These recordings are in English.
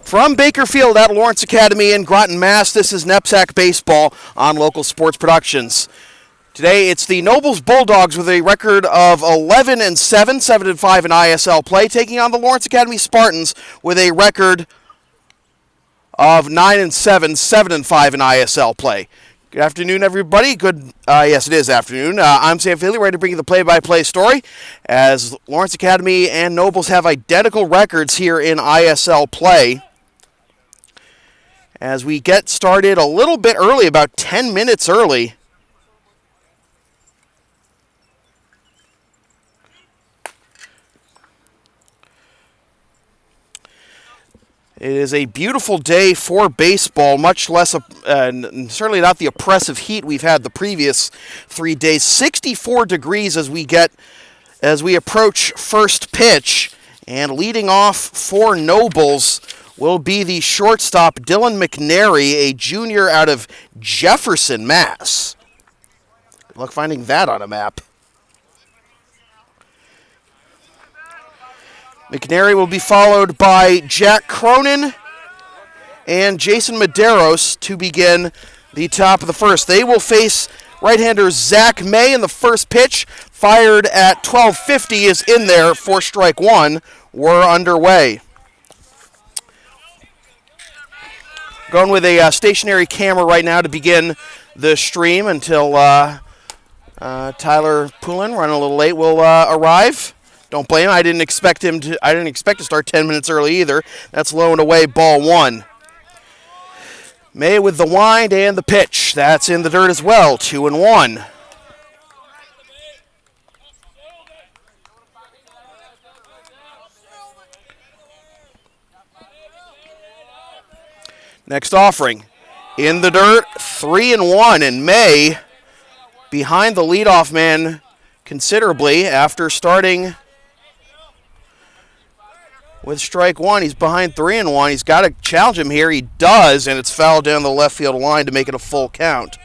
From Bakerfield at Lawrence Academy in Groton, Mass., this is NEPSAC Baseball on Local Sports Productions. Today it's the Nobles Bulldogs with a record of 11-7, 7-5 in ISL play, taking on the Lawrence Academy Spartans with a record of 9-7, 7-5 in ISL play. Good afternoon, everybody. Yes, it is afternoon. I'm Sam Feely, ready to bring you the play-by-play story, as Lawrence Academy and Nobles have identical records here in ISL play. As we get started a little bit early, about 10 minutes early. It is a beautiful day for baseball, much less, certainly not the oppressive heat we've had the previous 3 days. 64 degrees as we approach first pitch, and leading off for Nobles will be the shortstop, Dylan McNary, a junior out of Jefferson, Mass. Good luck finding that on a map. McNary will be followed by Jack Cronin and Jason Medeiros to begin the top of the first. They will face right-hander Zach May, in the first pitch, fired at 12:50, is in there for strike one. We're underway. Going with a stationary camera right now to begin the stream until Tyler Poulin, running a little late, will arrive. Don't blame him. I didn't expect to start 10 minutes early either. That's low and away, ball one. May with the wind and the pitch. That's in the dirt as well, 2-1. Next offering, in the dirt, 3-1, and May behind the leadoff man considerably after starting with strike one. He's behind 3-1. He's got to challenge him here. He does, and it's fouled down the left field line to make it a full count.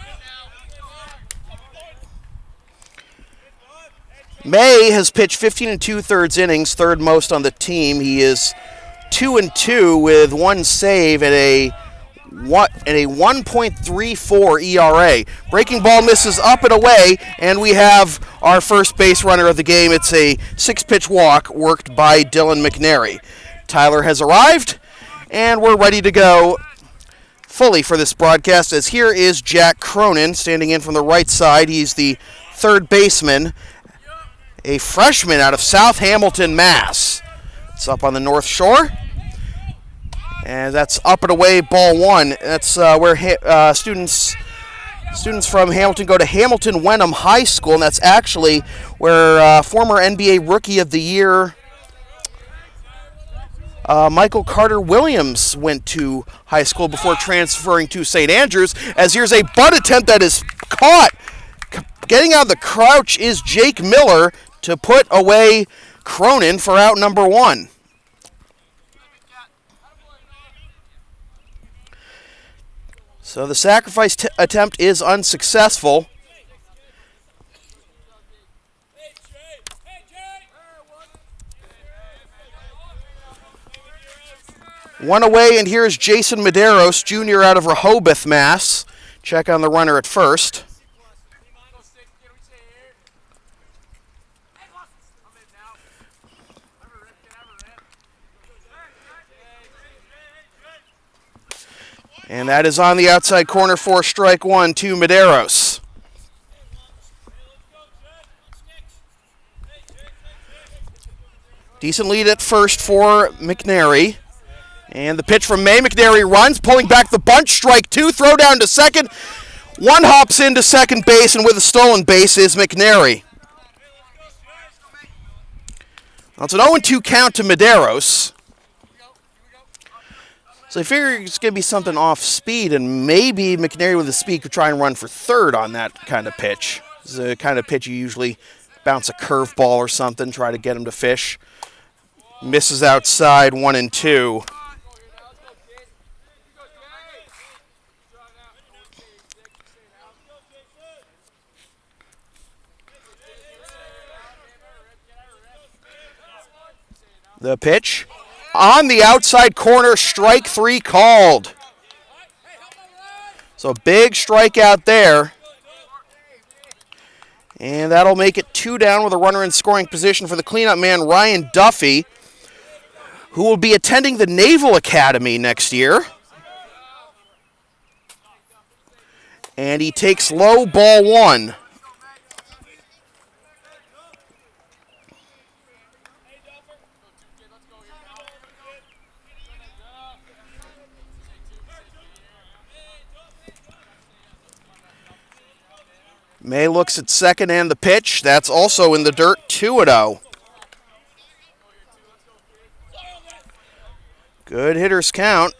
May has pitched 15 2/3 innings, third most on the team. He is 2-2 with one save and a 1.34 ERA. Breaking ball misses up and away, and we have our first base runner of the game. It's a 6-pitch walk worked by Dylan McNary. Tyler has arrived, and we're ready to go fully for this broadcast, as here is Jack Cronin standing in from the right side. He's the third baseman, a freshman out of South Hamilton, Mass. It's up on the North Shore. And that's up and away, ball one. That's where students from Hamilton go to Hamilton Wenham High School, and that's actually where former NBA Rookie of the Year Michael Carter Williams went to high school before transferring to St. Andrews. As here's a bunt attempt that is caught. Getting out of the crouch is Jake Miller to put away Cronin for out number one. So the sacrifice attempt is unsuccessful. One away, and here's Jason Medeiros, junior out of Rehoboth, Mass. Check on the runner at first. And that is on the outside corner for strike one to Medeiros. Decent lead at first for McNary. And the pitch from May. McNary runs, pulling back the bunt. Strike two, throw down to second. One hops into second base, and with a stolen base is McNary. Well, it's an 0-2 count to Medeiros. So I figure it's going to be something off speed, and maybe McNary with the speed could try and run for third on that kind of pitch. This is the kind of pitch you usually bounce a curveball or something, try to get him to fish. Misses outside, 1-2. The pitch On the outside corner, strike 3 called. So big strikeout there. And that'll make it 2 down with a runner in scoring position for the cleanup man, Ryan Duffy, who will be attending the Naval Academy next year. And he takes low, ball 1. May looks at second and the pitch. That's also in the dirt, 2-0. Good hitters count.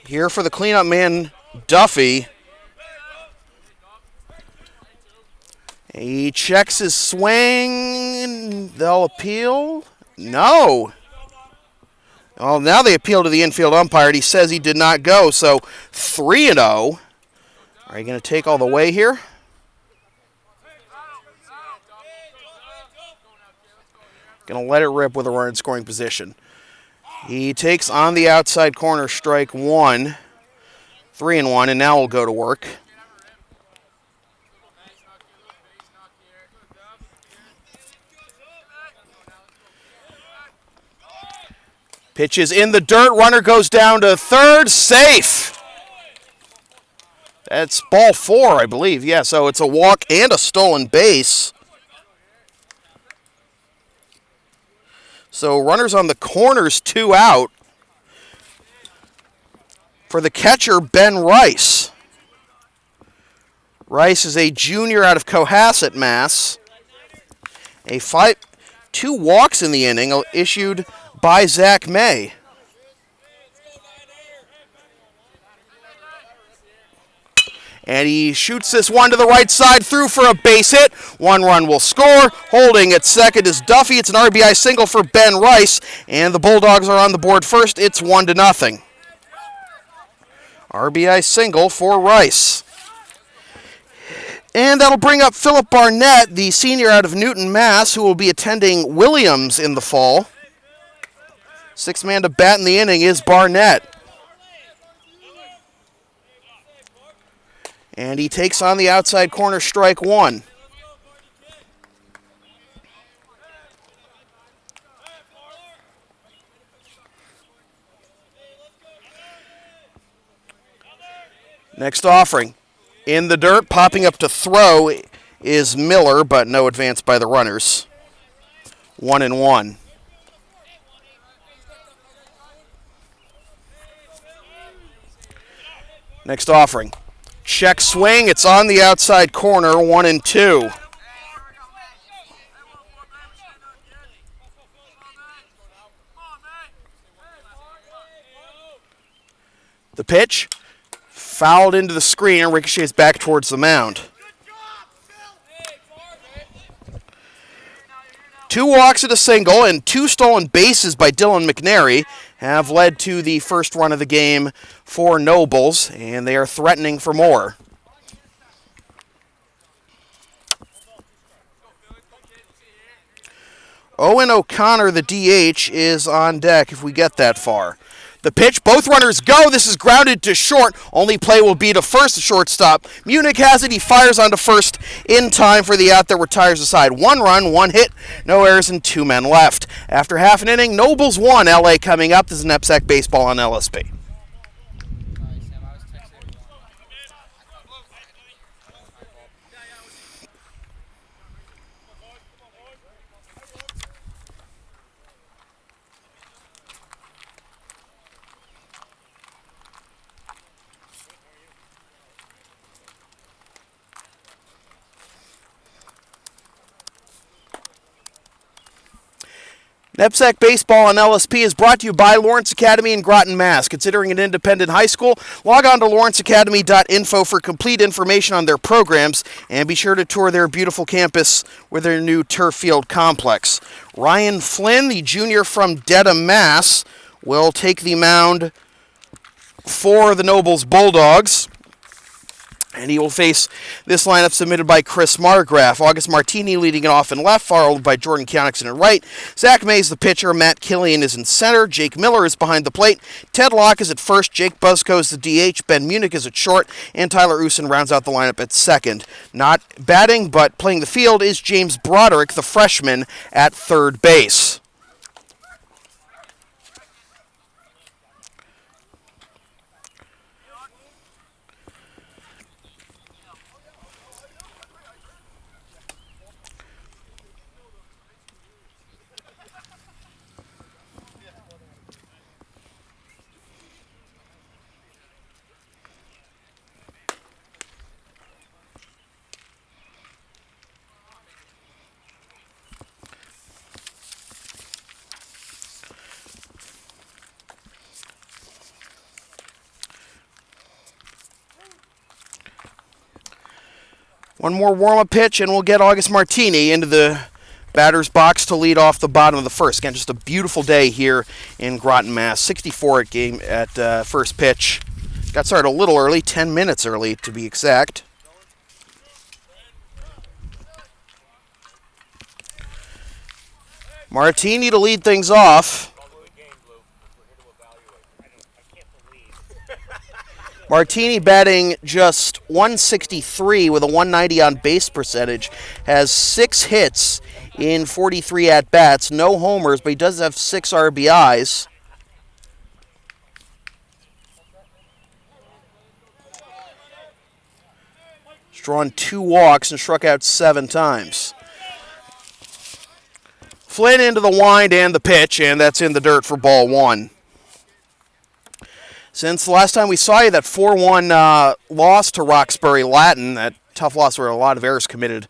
Here for the cleanup man, Duffy. He checks his swing. They'll appeal. No. Oh, now they appeal to the infield umpire. He says he did not go, so 3-0. Are you going to take all the way here? Going to let it rip with a runner in scoring position. He takes on the outside corner, strike 1. 3-1, and now we'll go to work. Pitch is in the dirt. Runner goes down to third. Safe. That's ball 4, I believe. Yeah, so it's a walk and a stolen base. So runners on the corners, 2 out. For the catcher, Ben Rice. Rice is a junior out of Cohasset, Mass. 2 walks in the inning issued by Zach May. And he shoots this one to the right side, through for a base hit. 1 run will score. Holding at second is Duffy. It's an RBI single for Ben Rice, and the Bulldogs are on the board first. It's 1-0. RBI single for Rice. And that'll bring up Philip Barnett, the senior out of Newton, Mass., who will be attending Williams in the fall. 6th man to bat in the inning is Barnett. And he takes on the outside corner, strike 1. Next offering. In the dirt, popping up to throw is Miller, but no advance by the runners. 1-1. Next offering. Check swing. It's on the outside corner. 1-2. The pitch. Fouled into the screen and ricochets back towards the mound. 2 walks and a single and 2 stolen bases by Dylan McNary have led to the first run of the game for Nobles, and they are threatening for more. Owen O'Connor, the DH, is on deck if we get that far. The pitch, both runners go. This is grounded to short. Only play will be to first, the shortstop. Munich has it. He fires onto first in time for the out that retires the side. 1 run, 1 hit, no errors, and 2 men left. After half an inning, Nobles 1, LA coming up. This is NEPSAC Baseball on LSP. NEPSAC Baseball on LSP is brought to you by Lawrence Academy in Groton, Mass. Considering an independent high school, log on to lawrenceacademy.info for complete information on their programs, and be sure to tour their beautiful campus with their new turf field complex. Ryan Flynn, the junior from Dedham, Mass., will take the mound for the Nobles Bulldogs. And he will face this lineup submitted by Chris Margraf. August Martini leading it off in left, followed by Jordan Kionickson in right. Zach May is the pitcher. Matt Killian is in center. Jake Miller is behind the plate. Ted Locke is at first. Jake Buzzko is the DH. Ben Munich is at short. And Tyler Usen rounds out the lineup at second. Not batting, but playing the field is James Broderick, the freshman, at third base. One more warm-up pitch, and we'll get August Martini into the batter's box to lead off the bottom of the first. Again, just a beautiful day here in Groton, Mass. 64 at first pitch. Got started a little early, 10 minutes early to be exact. Martini to lead things off. Martini batting just 163 with a 190 on base percentage, has 6 hits in 43 at-bats, no homers, but he does have 6 RBIs. He's drawn 2 walks and struck out 7 times. Flynn into the wind and the pitch, and that's in the dirt for ball 1. Since the last time we saw you, that 4-1 loss to Roxbury Latin, that tough loss where a lot of errors committed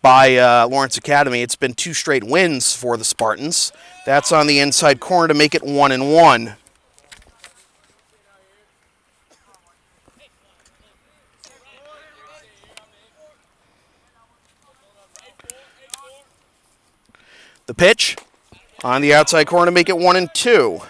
by Lawrence Academy, it's been 2 straight wins for the Spartans. That's on the inside corner to make it 1-1. The pitch on the outside corner to make it 1-2.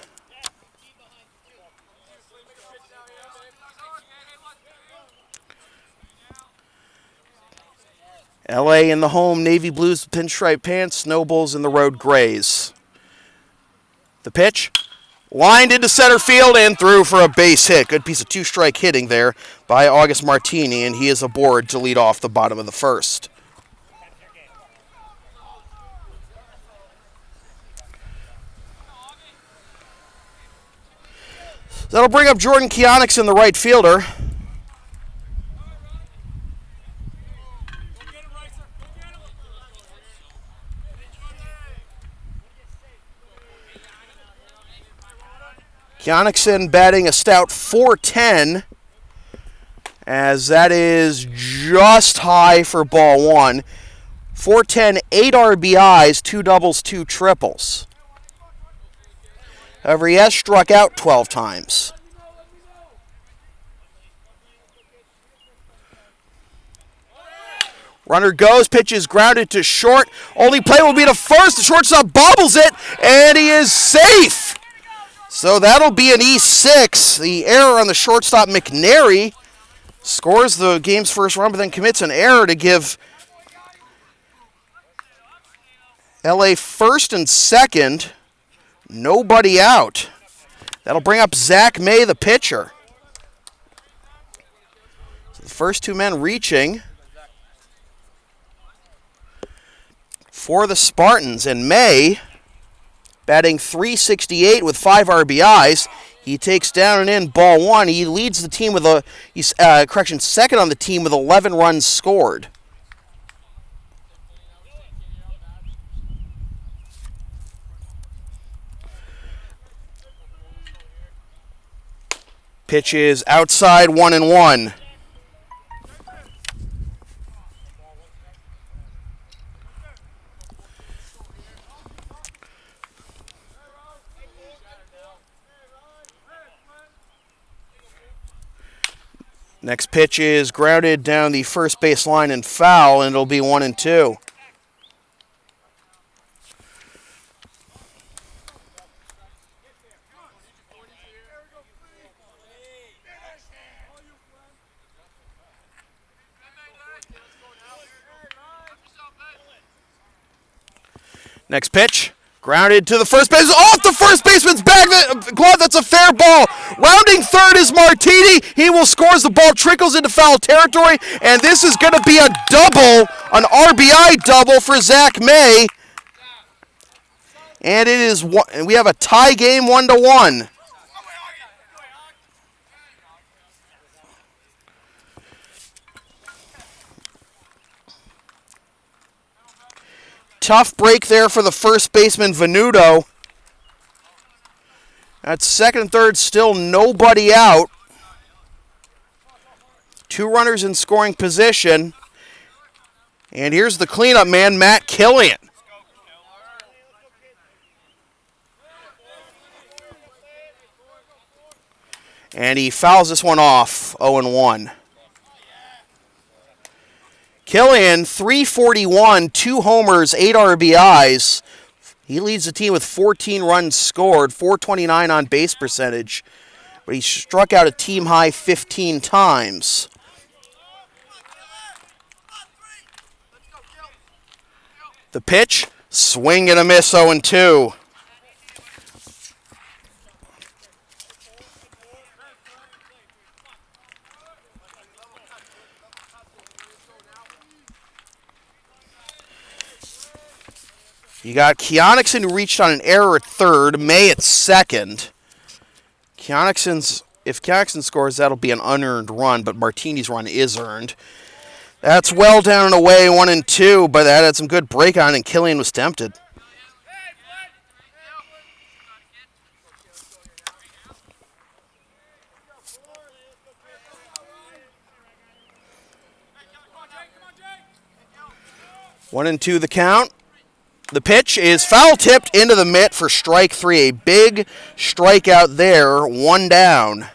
LA in the home, navy blues, pinstripe pants, snow bulls in the road grays. The pitch, lined into center field and through for a base hit. Good piece of 2-strike hitting there by August Martini, and he is aboard to lead off the bottom of the first. That'll bring up Jordan Kionickson, the right fielder. Kionickson batting a stout .410, as that is just high for ball 1. .410, 8 RBIs, 2 doubles, 2 triples. However, he has struck out 12 times. Runner goes, pitch is grounded to short. Only play will be to first. The shortstop bobbles it, and he is safe. So that'll be an E6. The error on the shortstop, McNary, scores the game's first run, but then commits an error to give LA first and second. Nobody out. That'll bring up Zach May, the pitcher. So the first 2 men reaching for the Spartans, and May batting .368 with 5 RBIs. He takes down and in ball 1. He leads the team with second on the team with 11 runs scored. Pitch is outside, 1-1. Next pitch is grounded down the first base line and foul, and it'll be 1-2. Next pitch. Grounded to the first base. Off the first baseman's bag. Glove, that's a fair ball. Rounding third is Martini. He will score as the ball trickles into foul territory. And this is going to be a double, an RBI double for Zach May. And it is we have a tie game 1-1. Tough break there for the first baseman, Venuto. At second and third, still nobody out. 2 runners in scoring position. And here's the cleanup man, Matt Killian. And he fouls this one off, 0-1. Killian, 341, 2 homers, 8 RBIs. He leads the team with 14 runs scored, 429 on base percentage. But he struck out a team-high 15 times. The pitch, swing and a miss, 0-2. You got Keonixon, who reached on an error at third, May at second. If Keonixon scores, that'll be an unearned run, but Martini's run is earned. That's well down and away, 1-2, but that had some good break on, and Killian was tempted. One and two the count. The pitch is foul-tipped into the mitt for strike 3. A big strikeout there, 1 down.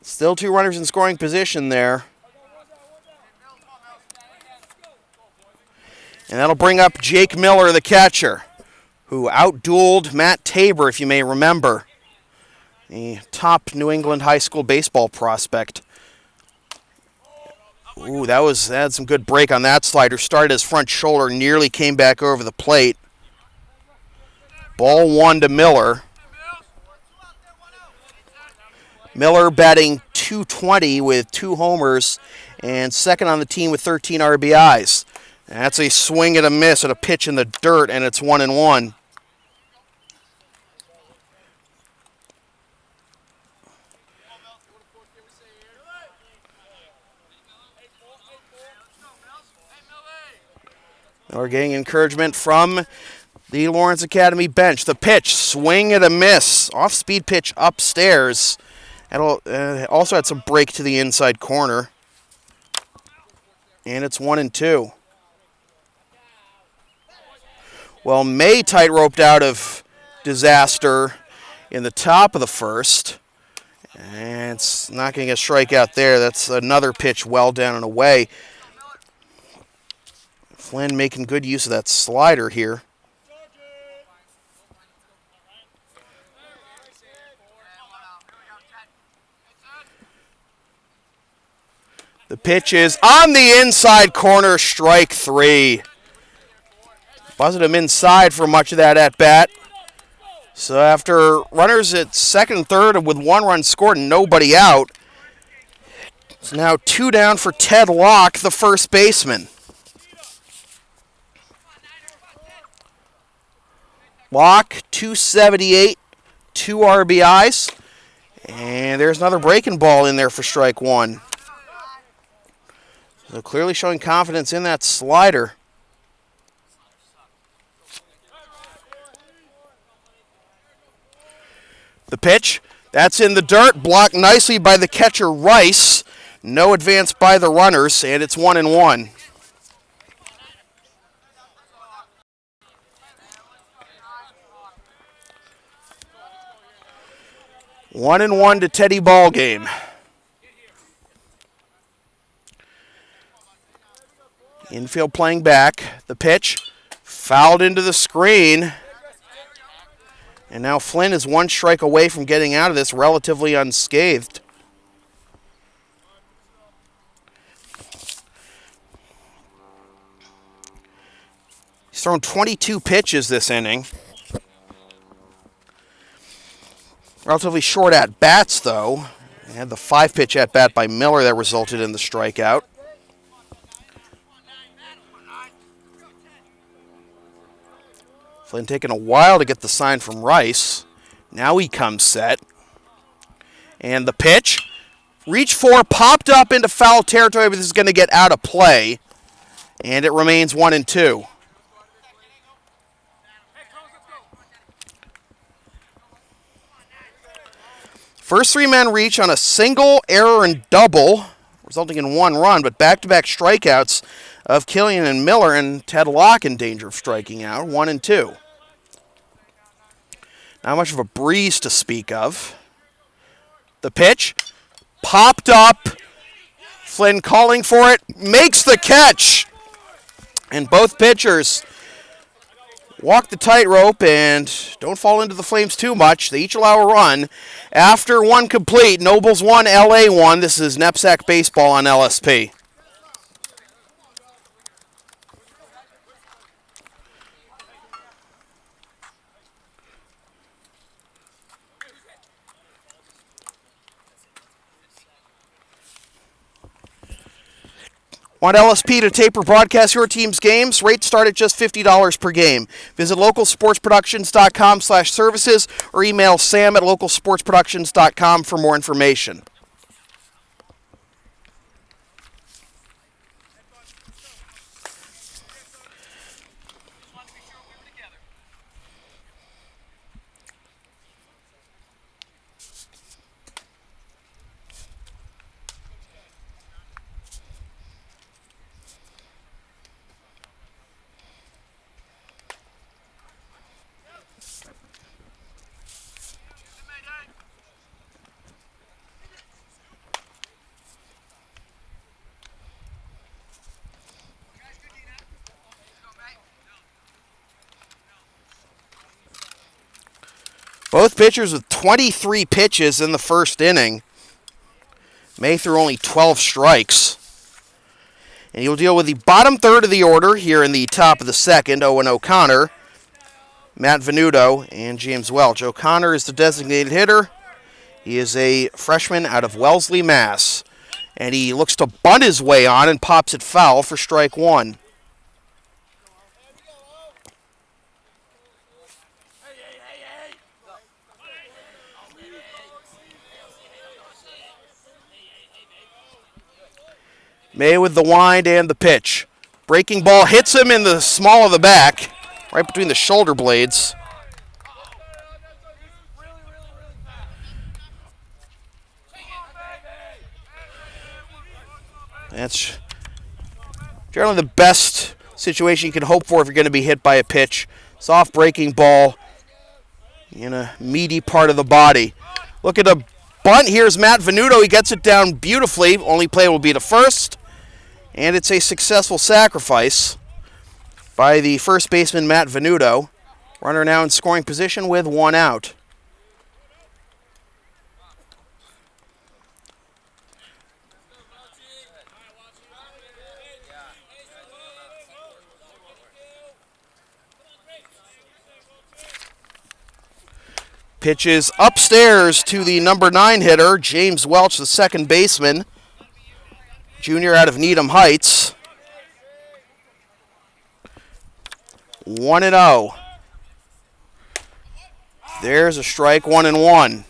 Still 2 runners in scoring position there. And that'll bring up Jake Miller, the catcher, who outdueled Matt Tabor, if you may remember. A top New England high school baseball prospect. Ooh, that had some good break on that slider. Started his front shoulder, nearly came back over the plate. Ball 1 to Miller. Miller batting .220 with 2 homers and second on the team with 13 RBIs. And that's a swing and a miss at a pitch in the dirt, and it's 1-1. We're getting encouragement from the Lawrence Academy bench. The pitch, swing and a miss. Off-speed pitch upstairs. Also had some break to the inside corner. And it's 1-2. Well, May tight-roped out of disaster in the top of the first. And it's not going to get a strikeout there. That's another pitch well down and away. Flynn making good use of that slider here. The pitch is on the inside corner, strike 3. Buzzed him inside for much of that at-bat. So after runners at second and third with 1 run scored and nobody out, it's now 2 down for Ted Locke, the first baseman. Locke, 278, 2 RBIs. And there's another breaking ball in there for strike 1. So clearly showing confidence in that slider. The pitch, that's in the dirt, blocked nicely by the catcher Rice. No advance by the runners, and it's 1-1. 1-1 to Teddy ball game. Infield playing back. The pitch fouled into the screen. And now Flynn is 1 strike away from getting out of this relatively unscathed. thrown 22 pitches this inning. Relatively short at-bats, though. He had the 5-pitch at-bat by Miller that resulted in the strikeout. Flynn taking a while to get the sign from Rice. Now he comes set. And the pitch. Reach for, popped up into foul territory, but this is going to get out of play. And it remains 1-2. First three men reach on a single, error, and double, resulting in 1 run, but back-to-back strikeouts of Killian and Miller, and Ted Locke in danger of striking out, 1-2. Not much of a breeze to speak of. The pitch, popped up. Flynn calling for it, makes the catch. And both pitchers walk the tightrope and don't fall into the flames too much. They each allow a run. After one complete, Nobles 1, LA 1. This is NEPSAC Baseball on LSP. Want LSP to tape or broadcast your team's games? Rates start at just $50 per game. Visit localsportsproductions.com/services or email sam@localsportsproductions.com for more information. Both pitchers with 23 pitches in the first inning. May threw only 12 strikes. And you'll deal with the bottom third of the order here in the top of the second. Owen O'Connor, Matt Venuto, and James Welch. O'Connor is the designated hitter. He is a freshman out of Wellesley, Mass. And he looks to bunt his way on and pops it foul for strike 1. May with the wind and the pitch. Breaking ball hits him in the small of the back, right between the shoulder blades. That's generally the best situation you can hope for if you're going to be hit by a pitch. Soft breaking ball in a meaty part of the body. Look at the bunt. Here's Matt Venuto. He gets it down beautifully. Only play will be to first. And it's a successful sacrifice by the first baseman, Matt Venuto. Runner now in scoring position with 1 out. Pitches upstairs to the number 9 hitter, James Welch, the second baseman. Junior out of Needham Heights. 1-0. There's a strike, 1-1.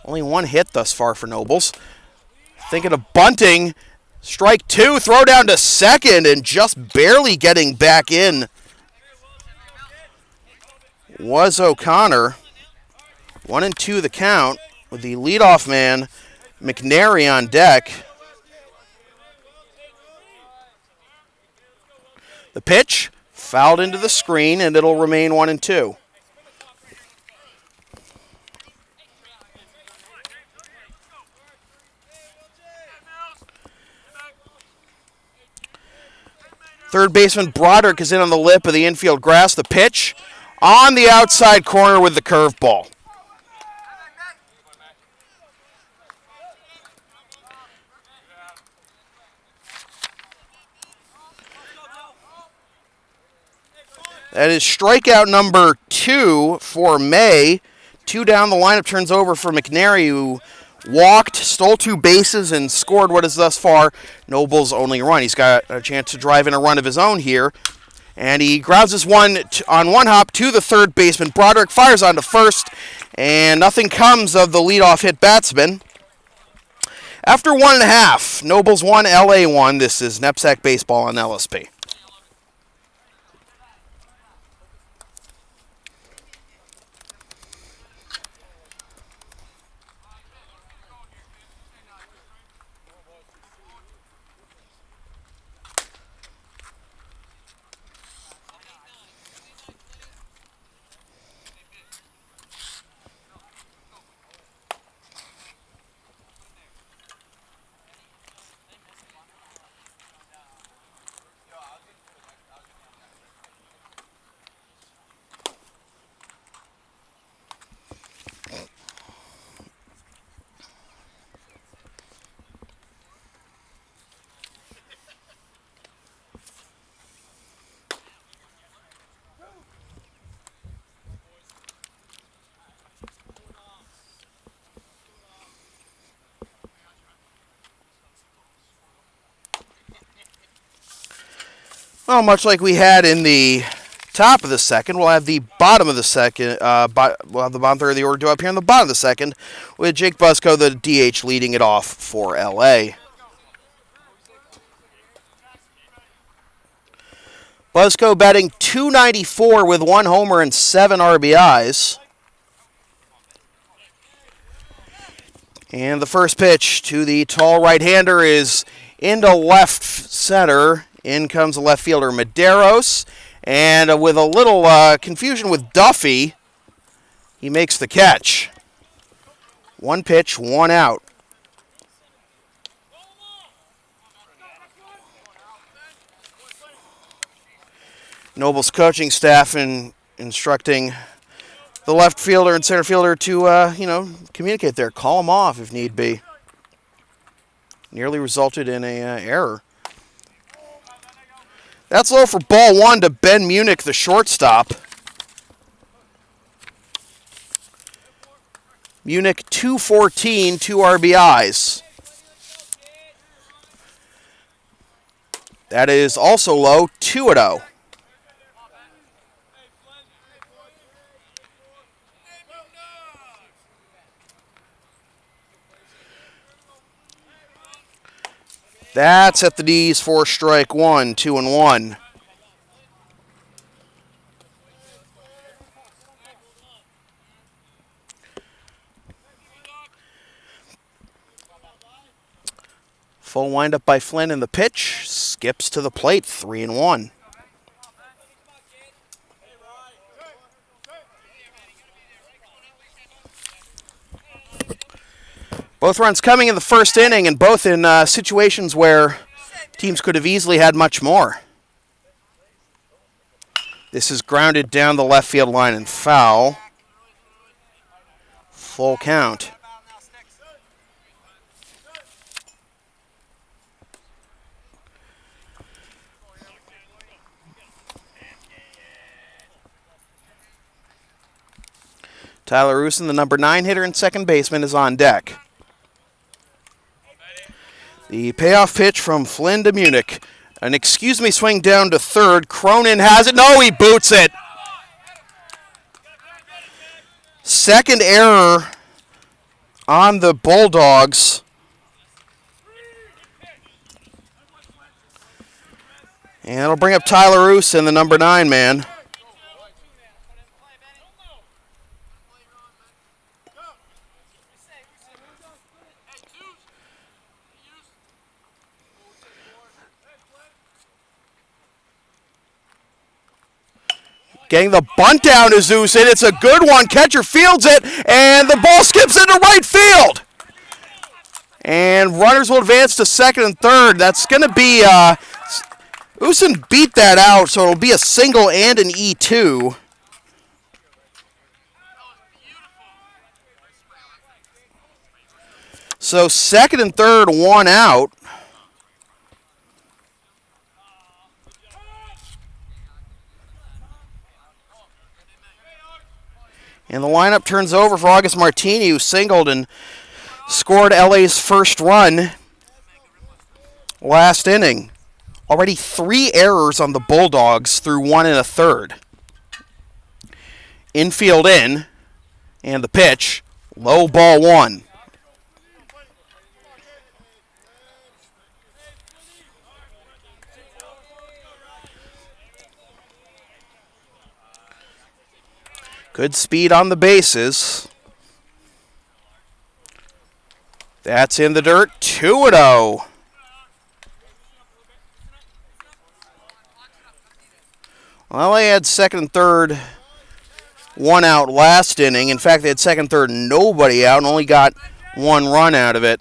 Only 1 hit thus far for Nobles. Thinking of bunting. Strike 2, throw down to second, and just barely getting back in was O'Connor. 1-2 the count with the leadoff man, McNary, on deck. The pitch fouled into the screen, and it'll remain 1-2. Third baseman Broderick is in on the lip of the infield grass. The pitch on the outside corner with the curveball. That is strikeout number 2 for May. 2 down, the lineup turns over for McNary, who walked, stole 2 bases, and scored what is thus far Noble's only run. He's got a chance to drive in a run of his own here. And he grounds this one on one hop to the third baseman. Broderick fires on to first, and nothing comes of the leadoff hit batsman. After 1.5, Nobles 1, LA 1. This is NEPSAC Baseball on LSP. Well, much like we had in the top of the second, we'll have the bottom of the second. We'll have the bottom third of the order do up here in the bottom of the second, with Jake Busko, the DH, leading it off for LA. Busko batting .294 with 1 homer and 7 RBIs. And the first pitch to the tall right-hander is into left center. In comes the left fielder, Medeiros. And with a little confusion with Duffy, he makes the catch. 1 pitch, 1 out. Noble's coaching staff instructing the left fielder and center fielder to, communicate there. Call him off if need be. Nearly resulted in an error. That's low for ball 1 to Ben Munich, the shortstop. Munich, .214, 2 RBIs. That is also low, 2-0. That's at the knees for strike 1, 2-1. Full windup by Flynn in the pitch. Skips to the plate, 3-1. Both runs coming in the first inning, and both in situations where teams could have easily had much more. This is grounded down the left field line and foul. Full count. Tyler Usen, the number 9 hitter and second baseman, is on deck. The payoff pitch from Flynn to Munich. An excuse-me swing down to third. Cronin has it. No, he boots it. Second error on the Bulldogs. And it'll bring up Tyler Usen, the number 9 man. Getting the bunt down to Zeus, and it's a good one. Catcher fields it, and the ball skips into right field. And runners will advance to second and third. That's going to be, Usen beat that out, so it'll be a single and an E2. So second and third, 1 out. And the lineup turns over for August Martini, who singled and scored LA's first run last inning. Already 3 errors on the Bulldogs through 1 1/3. Infield in, and the pitch, low ball 1. Good speed on the bases. That's in the dirt, 2-0. Well, they had second and third, 1 out last inning. In fact, they had second, third, nobody out, and only got 1 run out of it.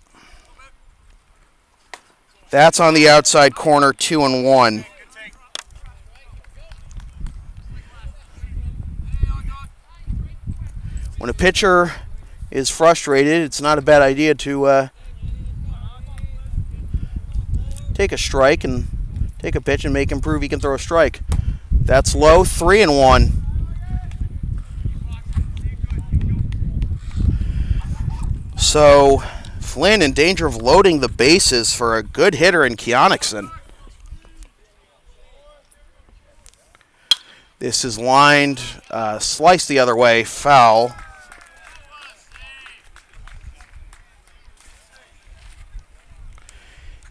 That's on the outside corner, 2-1. When a pitcher is frustrated, it's not a bad idea to take a strike and take a pitch and make him prove he can throw a strike. That's low, 3-1. So Flynn in danger of loading the bases for a good hitter in Keonixon. This is lined, sliced the other way, foul.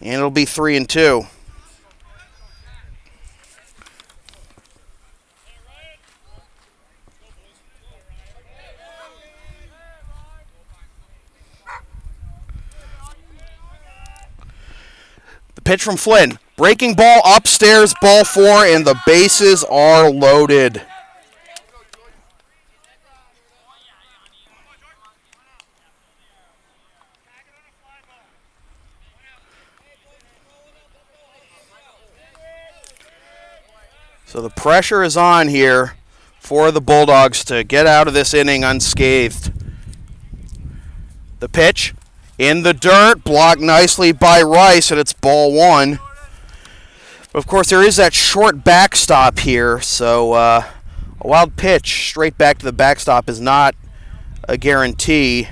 And it'll be 3-2. The pitch from Flynn. Breaking ball upstairs, ball 4, and the bases are loaded. So the pressure is on here for the Bulldogs to get out of this inning unscathed. The pitch in the dirt, blocked nicely by Rice, and it's ball 1. But of course, there is that short backstop here, so a wild pitch straight back to the backstop is not a guarantee.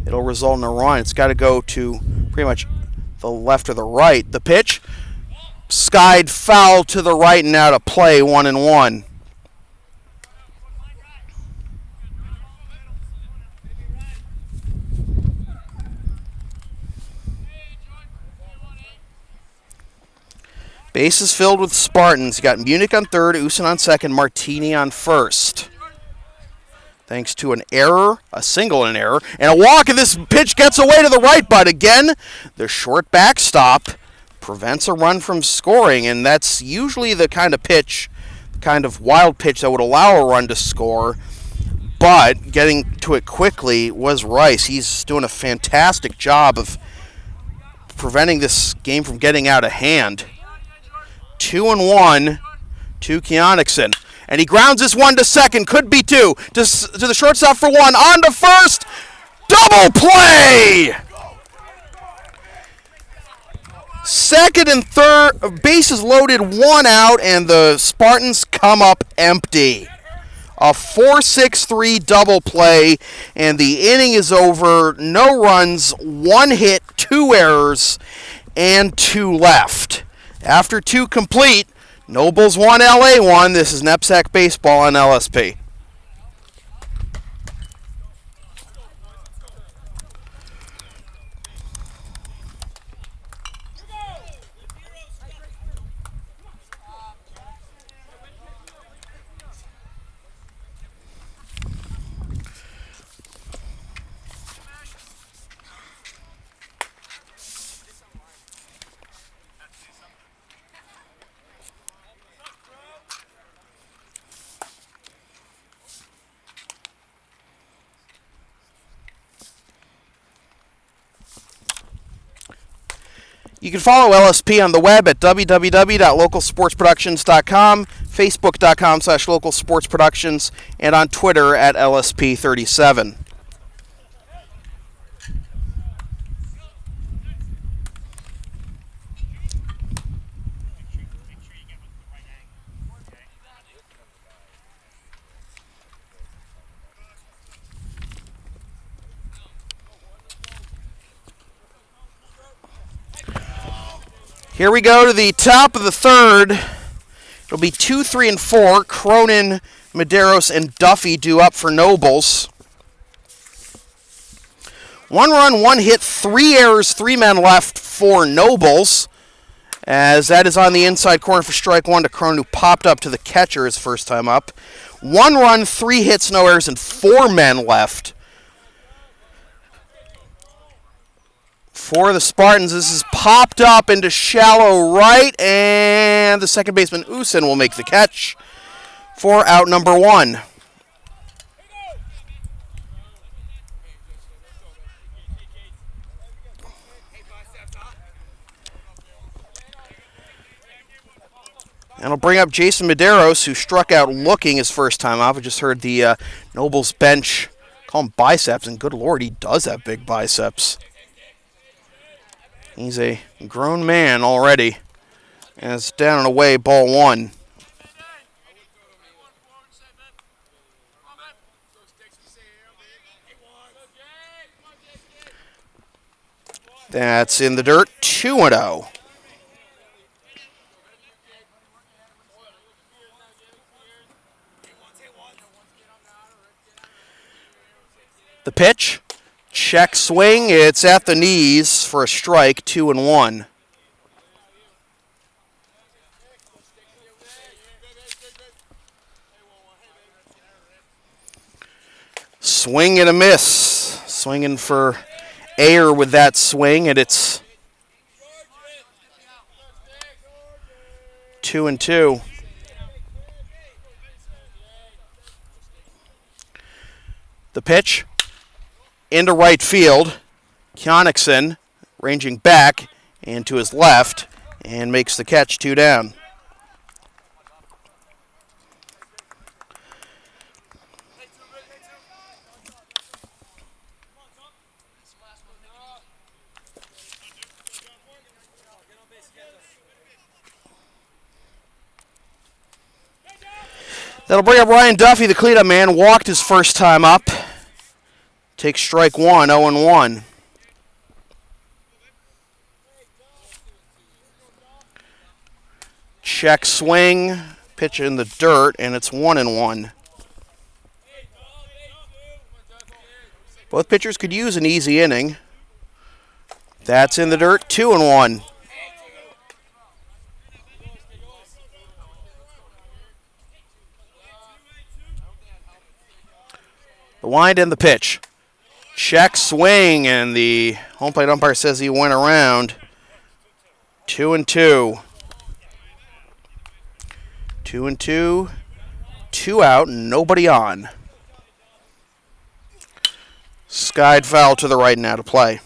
It'll result in a run. It's got to go to pretty much the left or the right. The pitch, skied foul to the right and out of play, 1-1. Bases filled with Spartans. You got Munich on third, Usen on second, Martini on first. Thanks to an error, a single and an error, and a walk, and this pitch gets away to the right, but again, the short backstop prevents a run from scoring, and that's usually the kind of pitch, kind of wild pitch that would allow a run to score, but getting to it quickly was Rice. He's doing a fantastic job of preventing this game from getting out of hand. 2-1 to Keonixon. And he grounds this one to second, could be 2. To the shortstop for 1, on to first. Double play! Second and third, bases loaded, 1 out, and the Spartans come up empty. A 4-6-3 double play, and the inning is over. No runs, 1 hit, 2 errors, and 2 left. After 2 complete, Nobles 1, LA 1. This is NEPSAC Baseball on LSP. You can follow LSP on the web at www.localsportsproductions.com, facebook.com/localsportsproductions, and on Twitter at LSP37. Here we go to the top of the third. It'll be 2, 3, and 4. Cronin, Medeiros, and Duffy due up for Nobles. 1 run, 1 hit, 3 errors, 3 men left for Nobles. As that is on the inside corner for strike 1 to Cronin, who popped up to the catcher his first time up. 1 run, 3 hits, no errors, and 4 men left. For the Spartans, this is popped up into shallow right, and the second baseman, Usin, will make the catch for out number 1. And it'll bring up Jason Medeiros, who struck out looking his first time up. I just heard the Nobles bench call him biceps, and good Lord, he does have big biceps. He's a grown man already. And it's down and away, ball 1. That's in the dirt, 2-0. The pitch. Check swing. It's at the knees for a strike, 2-1. Swing and a miss. Swinging for air with that swing, and it's 2-2. The pitch. Into right field. Kjoniksson ranging back and to his left and makes the catch, 2 down. That'll bring up Ryan Duffy, the cleanup man. Walked his first time up. Takes strike 1, 0-1. Check swing, pitch in the dirt, and it's 1-1. Both pitchers could use an easy inning. That's in the dirt, 2-1. The wind and the pitch. Check swing, and the home plate umpire says he went around. 2-2. 2-2. 2 out, nobody on. Skied foul to the right and out of play.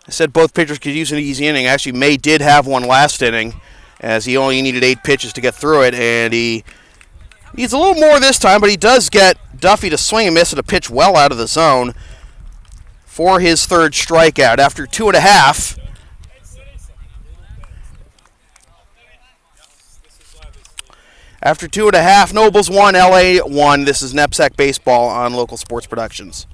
I said both pitchers could use an easy inning. Actually, May did have one last inning, as he only needed 8 pitches to get through it, and he needs a little more this time, but he does get Duffy to swing and miss at a pitch well out of the zone for his third strikeout. After 2.5, Nobles 1, LA 1. This is NEPSAC Baseball on Local Sports Productions.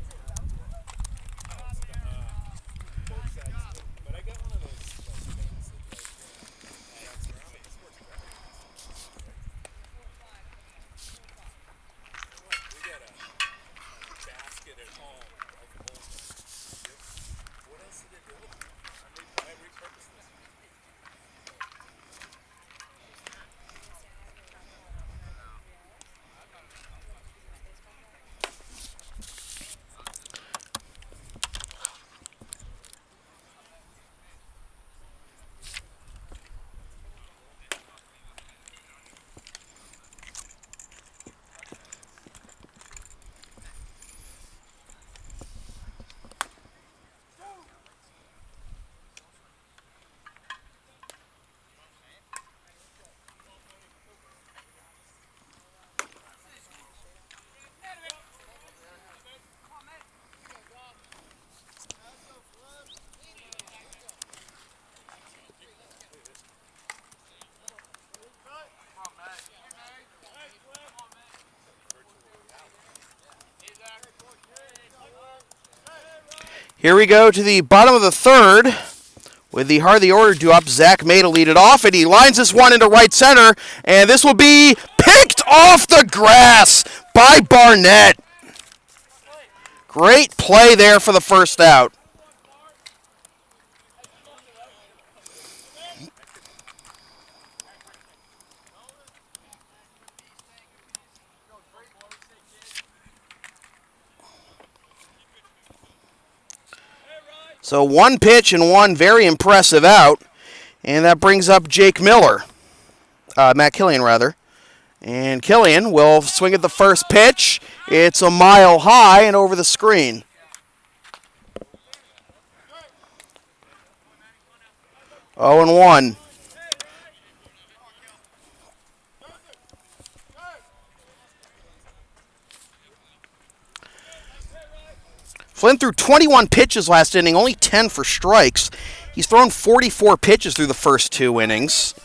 Here we go to the bottom of the third. With the heart of the order due up, Zach May to lead it off, and he lines this one into right center, and this will be picked off the grass by Barnett. Great play there for the first out. So one pitch and one very impressive out, and that brings up Jake Miller. Matt Killian, rather. And Killian will swing at the first pitch. It's a mile high and over the screen. Oh and 1. Flynn threw 21 pitches last inning, only 10 for strikes. He's thrown 44 pitches through the first 2 innings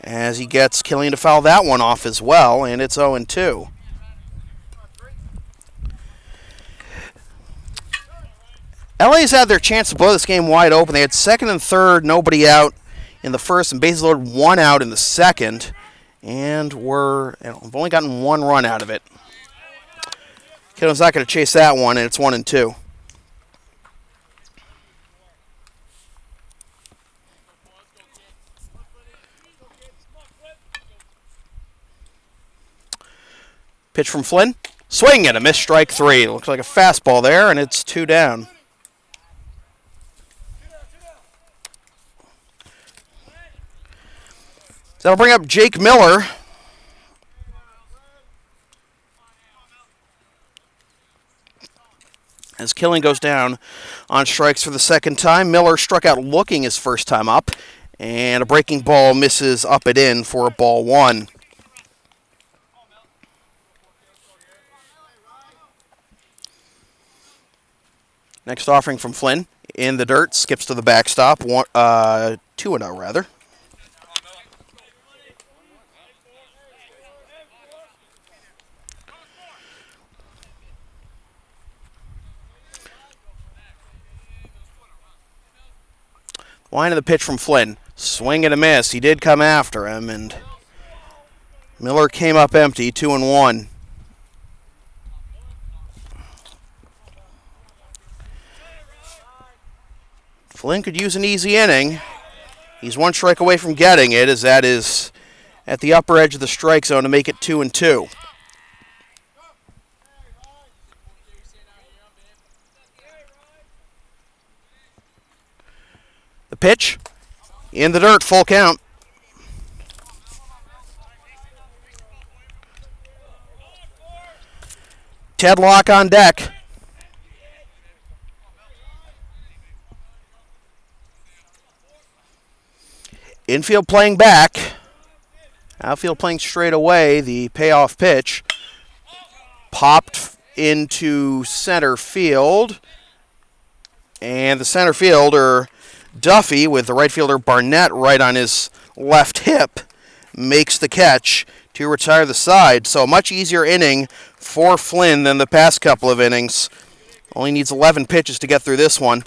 as he gets Killian to foul that one off as well, and it's 0-2. LA's had their chance to blow this game wide open. They had second and third, nobody out in the first, and bases loaded, 1 out in the second, and we've only gotten 1 run out of it. Killian's not going to chase that one, and it's 1-2. Pitch from Flynn. Swing and a miss, strike 3. Looks like a fastball there, and it's 2 down. So that'll bring up Jake Miller. As Killian goes down on strikes for the second time. Miller struck out looking his first time up, and a breaking ball misses up and in for a ball 1. Next offering from Flynn. In the dirt, skips to the backstop. 2-0 rather. Line of the pitch from Flynn. Swing and a miss. He did come after him, and Miller came up empty, 2-1. Flynn could use an easy inning. He's 1 strike away from getting it, as that is at the upper edge of the strike zone to make it 2-2. The pitch in the dirt, full count. Ted Locke on deck. Infield playing back. Outfield playing straight away. The payoff pitch popped into center field. And the center fielder, Duffy, with the right fielder Barnett right on his left hip, makes the catch to retire the side. So a much easier inning for Flynn than the past couple of innings. Only needs 11 pitches to get through this one.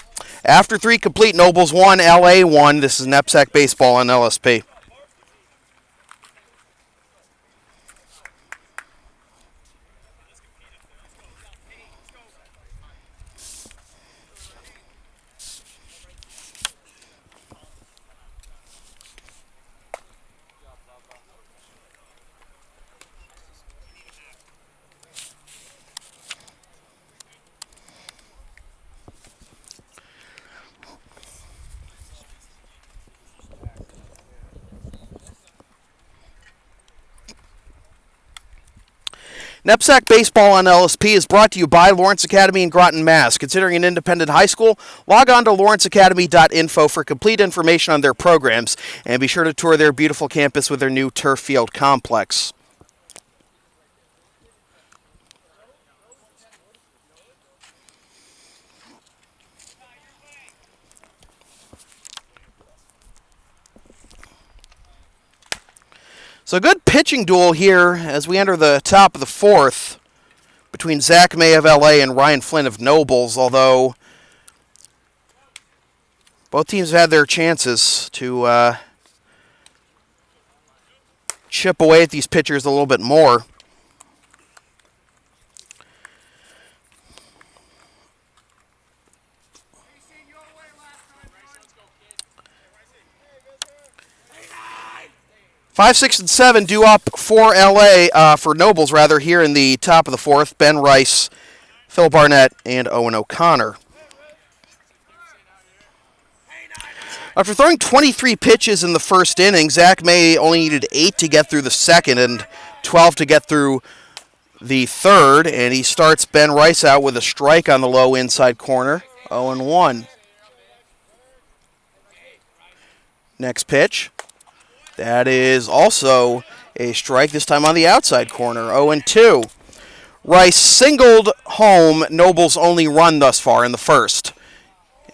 After 3 complete, Nobles 1, LA 1. This is NEPSAC Baseball on LSP. NEPSAC Baseball on LSP is brought to you by Lawrence Academy in Groton, Mass. Considering an independent high school, log on to lawrenceacademy.info for complete information on their programs, and be sure to tour their beautiful campus with their new turf field complex. So a good pitching duel here as we enter the top of the 4th between Zach May of LA and Ryan Flynn of Nobles, although Both teams have had their chances to chip away at these pitchers a little bit more. Five, 6, and 7 due up for LA, for Nobles rather, here in the top of the fourth. Ben Rice, Phil Barnett, and Owen O'Connor. After throwing 23 pitches in the first inning, Zach May only needed 8 to get through the second and 12 to get through the third, and he starts Ben Rice out with a strike on the low inside corner, 0-1. Next pitch. That is also a strike, this time on the outside corner, 0-2. Rice singled home Noble's only run thus far in the first.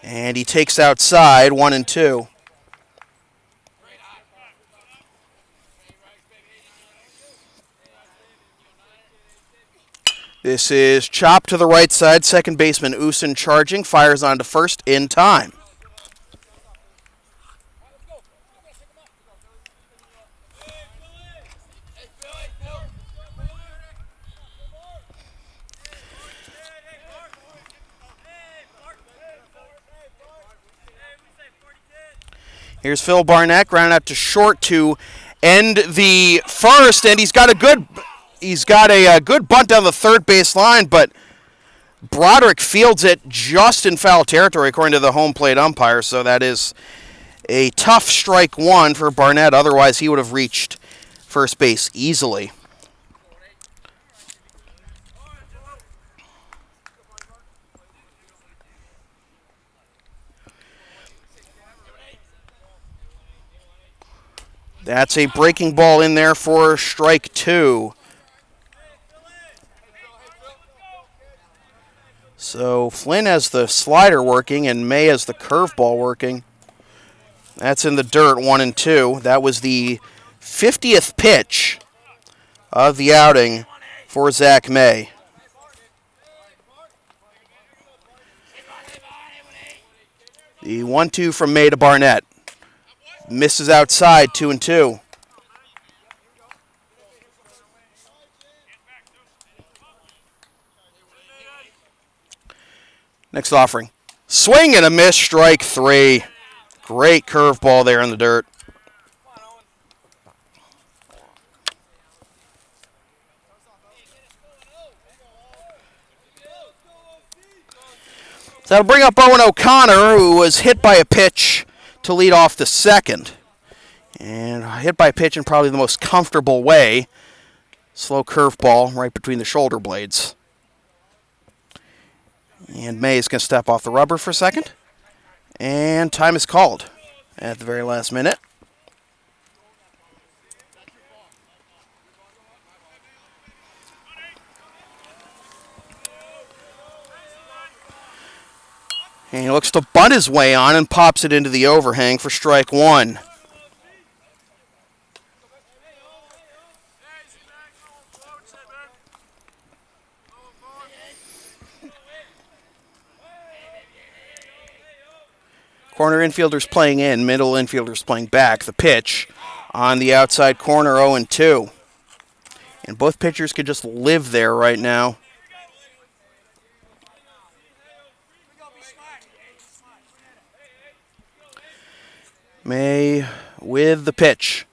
And he takes outside, 1-2. This is chopped to the right side. Second baseman Usen charging, fires on to first in time. Here's Phil Barnett, ground out to short to end the first, and he's got a good bunt down the third base line, but Broderick fields it just in foul territory, according to the home plate umpire. So that is a tough strike one for Barnett. Otherwise, he would have reached first base easily. That's a breaking ball in there for strike two. So Flynn has the slider working and May has the curveball working. That's in the dirt, 1-2. That was the 50th pitch of the outing for Zach May. The 1-2 from May to Barnett. Misses outside, 2-2. Next offering. Swing and a miss, strike three. Great curveball there in the dirt. So that'll bring up Owen O'Connor, who was hit by a pitch to lead off the second. And hit by a pitch in probably the most comfortable way. Slow curveball right between the shoulder blades. And May is going to step off the rubber for a second. And time is called at the very last minute. And he looks to bunt his way on and pops it into the overhang for strike one. Corner infielders playing in, middle infielders playing back. The pitch on the outside corner, 0-2. And both pitchers could just live there right now. May with the pitch.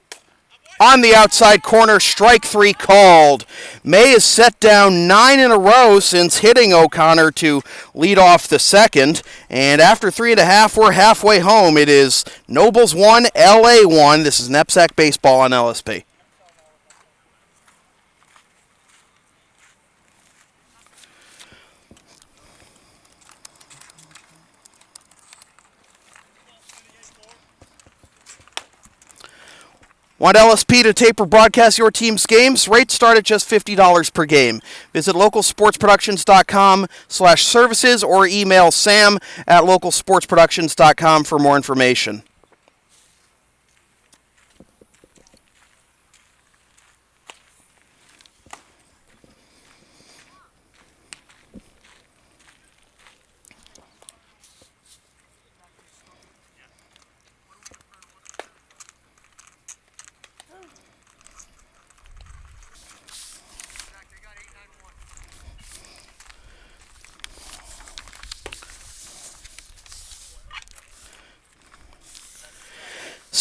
On the outside corner, strike three called. May has set down 9 in a row since hitting O'Connor to lead off the second. And after 3.5, we're halfway home. It is Nobles 1, LA 1. This is NEPSAC Baseball on LSP. Want LSP to tape or broadcast your team's games? Rates start at just $50 per game. Visit localsportsproductions.com/services or email sam@localsportsproductions.com for more information.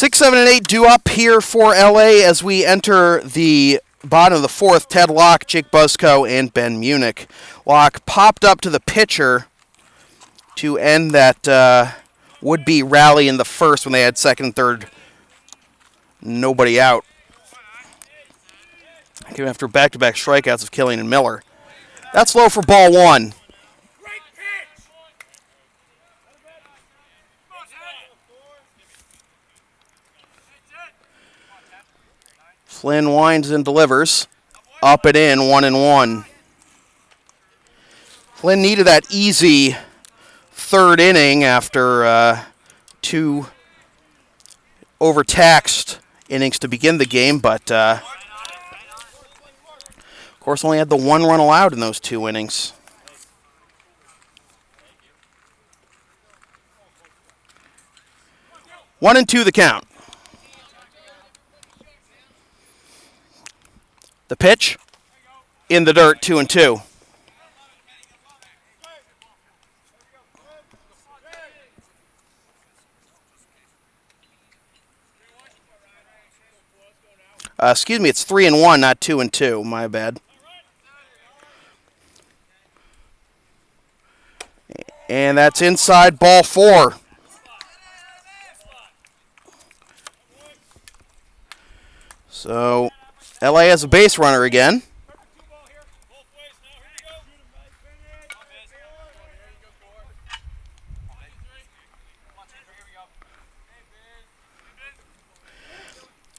6, 7, and 8 due up here for LA as we enter the bottom of the fourth. Ted Locke, Jake Buzzco, and Ben Munich. Locke popped up to the pitcher to end that would-be rally in the first when they had second and third. Nobody out. Came after back-to-back strikeouts of Killian and Miller. That's low for ball one. Flynn winds and delivers. Up and in, 1-1. Flynn needed that easy third inning after two overtaxed innings to begin the game, but of course only had the one run allowed in those 2 innings. One and two the count. The pitch in the dirt, 2-2. Excuse me, it's 3-1, not 2-2. My bad. And that's inside, ball 4. So LA has a base runner again.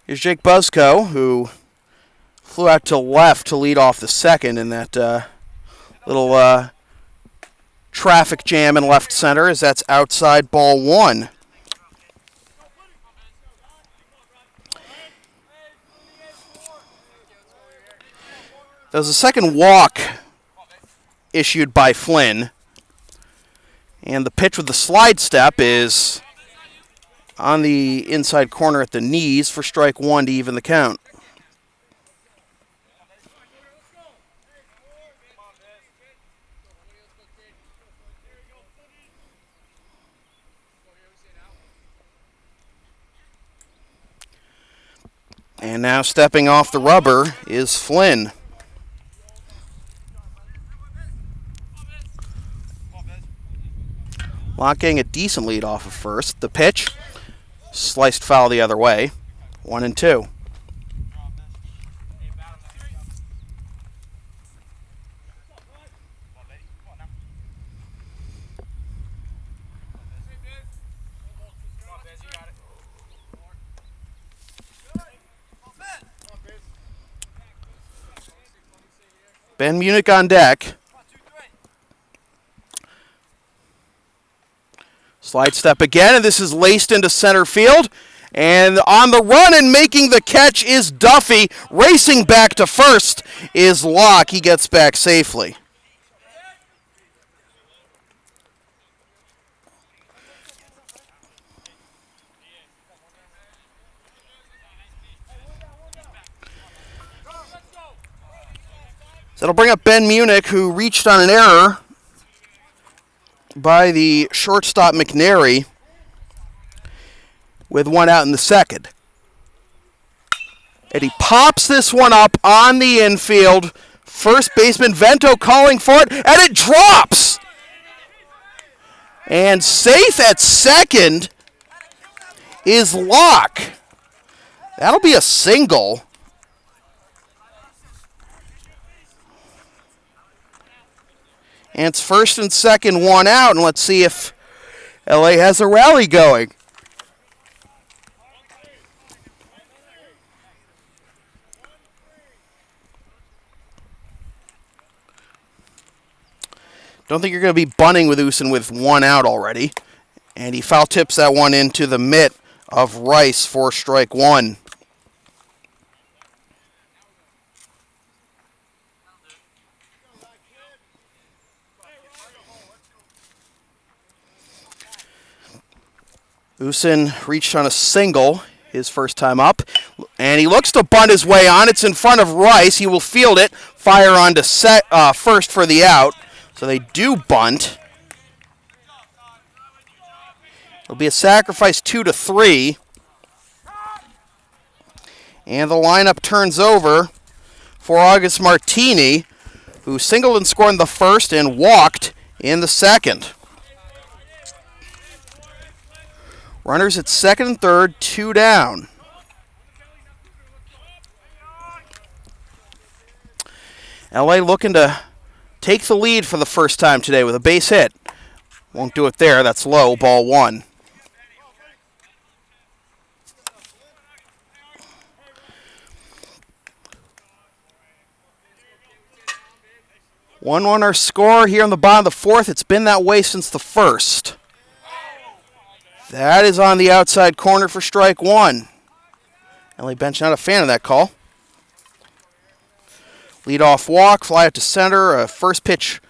Here's Jake Buzzco, who flew out to left to lead off the second in that little traffic jam in left center, as that's outside, ball 1. There was a second walk issued by Flynn, and the pitch with the slide step is on the inside corner at the knees for strike 1 to even the count. And now stepping off the rubber is Flynn. Locke getting a decent lead off of first. The pitch, sliced foul the other way. 1-2. Ben Munich on deck. Slide step again, and this is laced into center field. And on the run and making the catch is Duffy. Racing back to first is Locke. He gets back safely. So that'll bring up Ben Munich, who reached on an error by the shortstop McNary with one out in the second. And he pops this one up on the infield. First baseman Vento calling for it, and it drops! And safe at second is Locke. That'll be a single. And it's first and second, one out, and let's see if LA has a rally going. Don't think you're going to be bunting with Usen with one out already. And he foul tips that one into the mitt of Rice for strike 1. Usen reached on a single his first time up, and he looks to bunt his way on. It's in front of Rice. He will field it, fire on to first for the out. So they do bunt. It'll be a sacrifice 2-3. And the lineup turns over for August Martini, who singled and scored in the first and walked in the second. Runners at second and third, 2 down. LA looking to take the lead for the first time today with a base hit. Won't do it there. That's low. Ball 1. Our score here on the bottom of the fourth. It's been that way since the first. That is on the outside corner for strike 1. LA bench not a fan of that call. Leadoff walk, fly out to center, a first pitch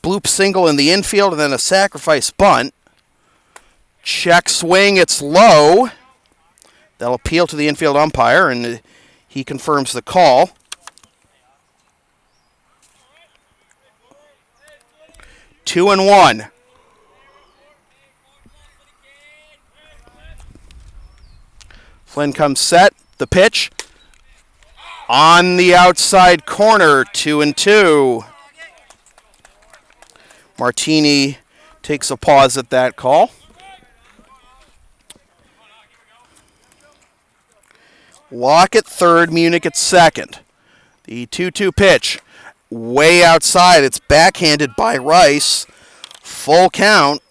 bloop single in the infield, and then a sacrifice bunt. Check swing, it's low. They'll appeal to the infield umpire, and he confirms the call. Two and one. Flynn comes set. The pitch on the outside corner. 2-2. Martini takes a pause at that call. Locke at third, Munich at second. The 2-2 pitch. Way outside. It's backhanded by Rice. Full count.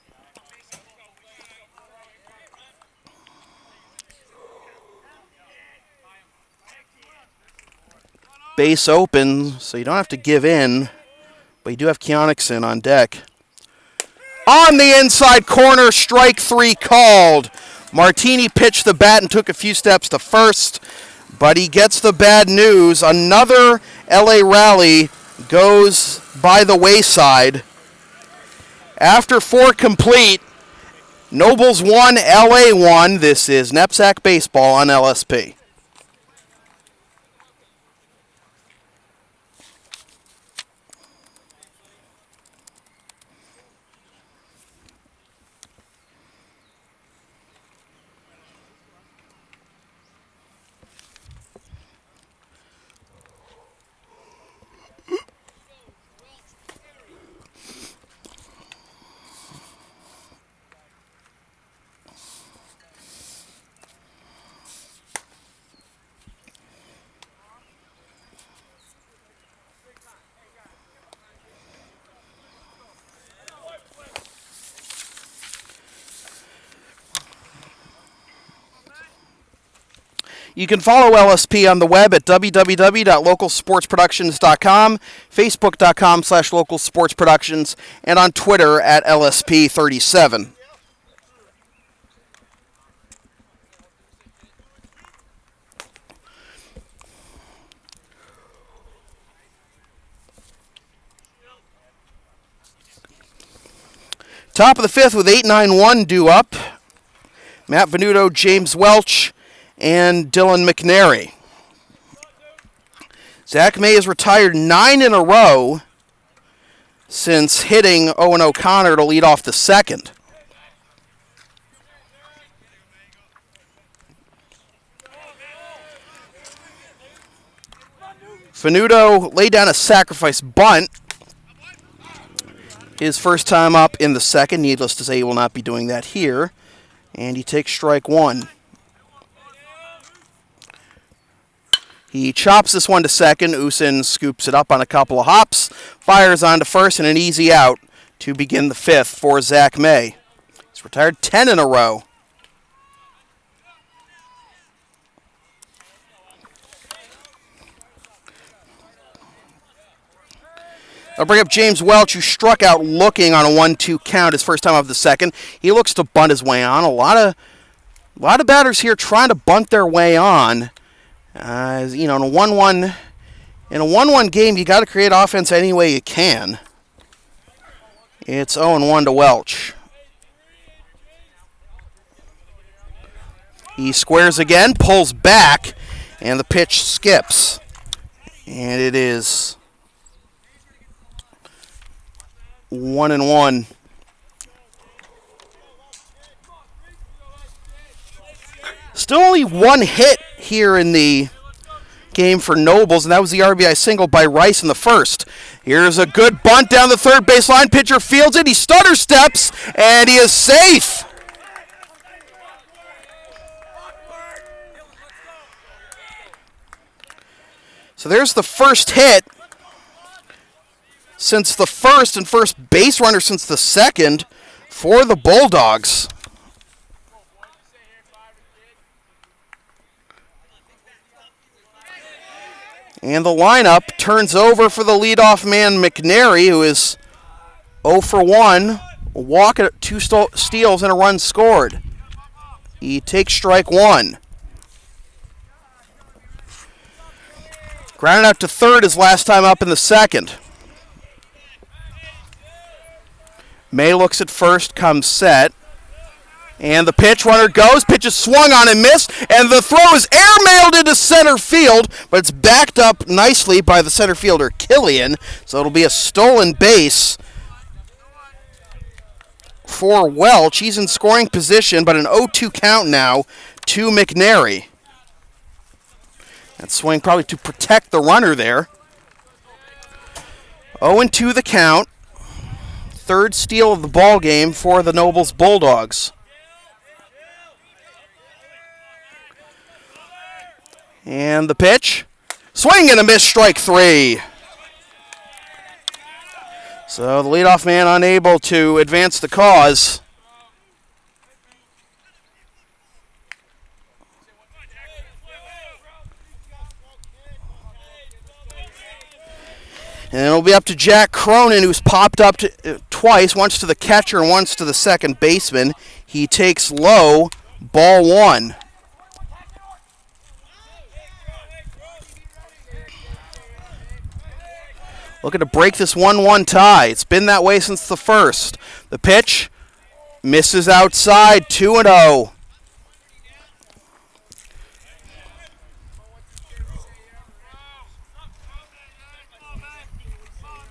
Base open, so you don't have to give in, but you do have Keonixson on deck. On the inside corner, strike 3 called. Martini pitched the bat and took a few steps to first, but he gets the bad news. Another LA rally goes by the wayside. After 4 complete, Nobles 1, LA 1. This is NEPSAC Baseball on LSP. You can follow LSP on the web at www.localsportsproductions.com, facebook.com/localsportsproductions, and on Twitter at LSP37. Top of the fifth with 8-9-1 due up. Matt Venuto, James Welch, and Dylan McNary. Zach May has retired 9 in a row since hitting Owen O'Connor to lead off the second. Venuto laid down a sacrifice bunt. His first time up in the second. Needless to say, he will not be doing that here. And he takes strike 1. He chops this one to second. Usin scoops it up on a couple of hops, fires on to first, and an easy out to begin the fifth for Zach May. He's retired 10 in a row. I'll bring up James Welch, who struck out looking on a 1-2 count his first time of the second. He looks to bunt his way on. A lot of batters here trying to bunt their way on. In a 1-1 game, you got to create offense any way you can. It's 0-1 to Welch. He squares again, pulls back, and the pitch skips. And it is 1-1. Still only one hit here in the game for Nobles, and that was the RBI single by Rice in the first. Here's a good bunt down the third baseline. Pitcher fields it. He stutter steps, and he is safe. So there's the first hit since the first, and first base runner since the second for the Bulldogs. And the lineup turns over for the leadoff man, McNary, who is 0 for 1, a walk, 2 steals, and a run scored. He takes strike one. Grounded out to third his last time up in the second. May looks at first, comes set. And the pitch, runner goes, pitch is swung on and missed, and the throw is airmailed into center field, but it's backed up nicely by the center fielder, Killian, so it'll be a stolen base for Welch. He's in scoring position, but an 0-2 count now to McNary. That swing probably to protect the runner there. 0-2 the count. Third steal of the ball game for the Nobles Bulldogs. And the pitch. Swing and a miss, strike three. So the leadoff man unable to advance the cause. And it'll be up to Jack Cronin, who's popped up twice, once to the catcher and once to the second baseman. He takes low, ball one. Looking to break this 1-1 tie. It's been that way since the first. The pitch misses outside, 2-0.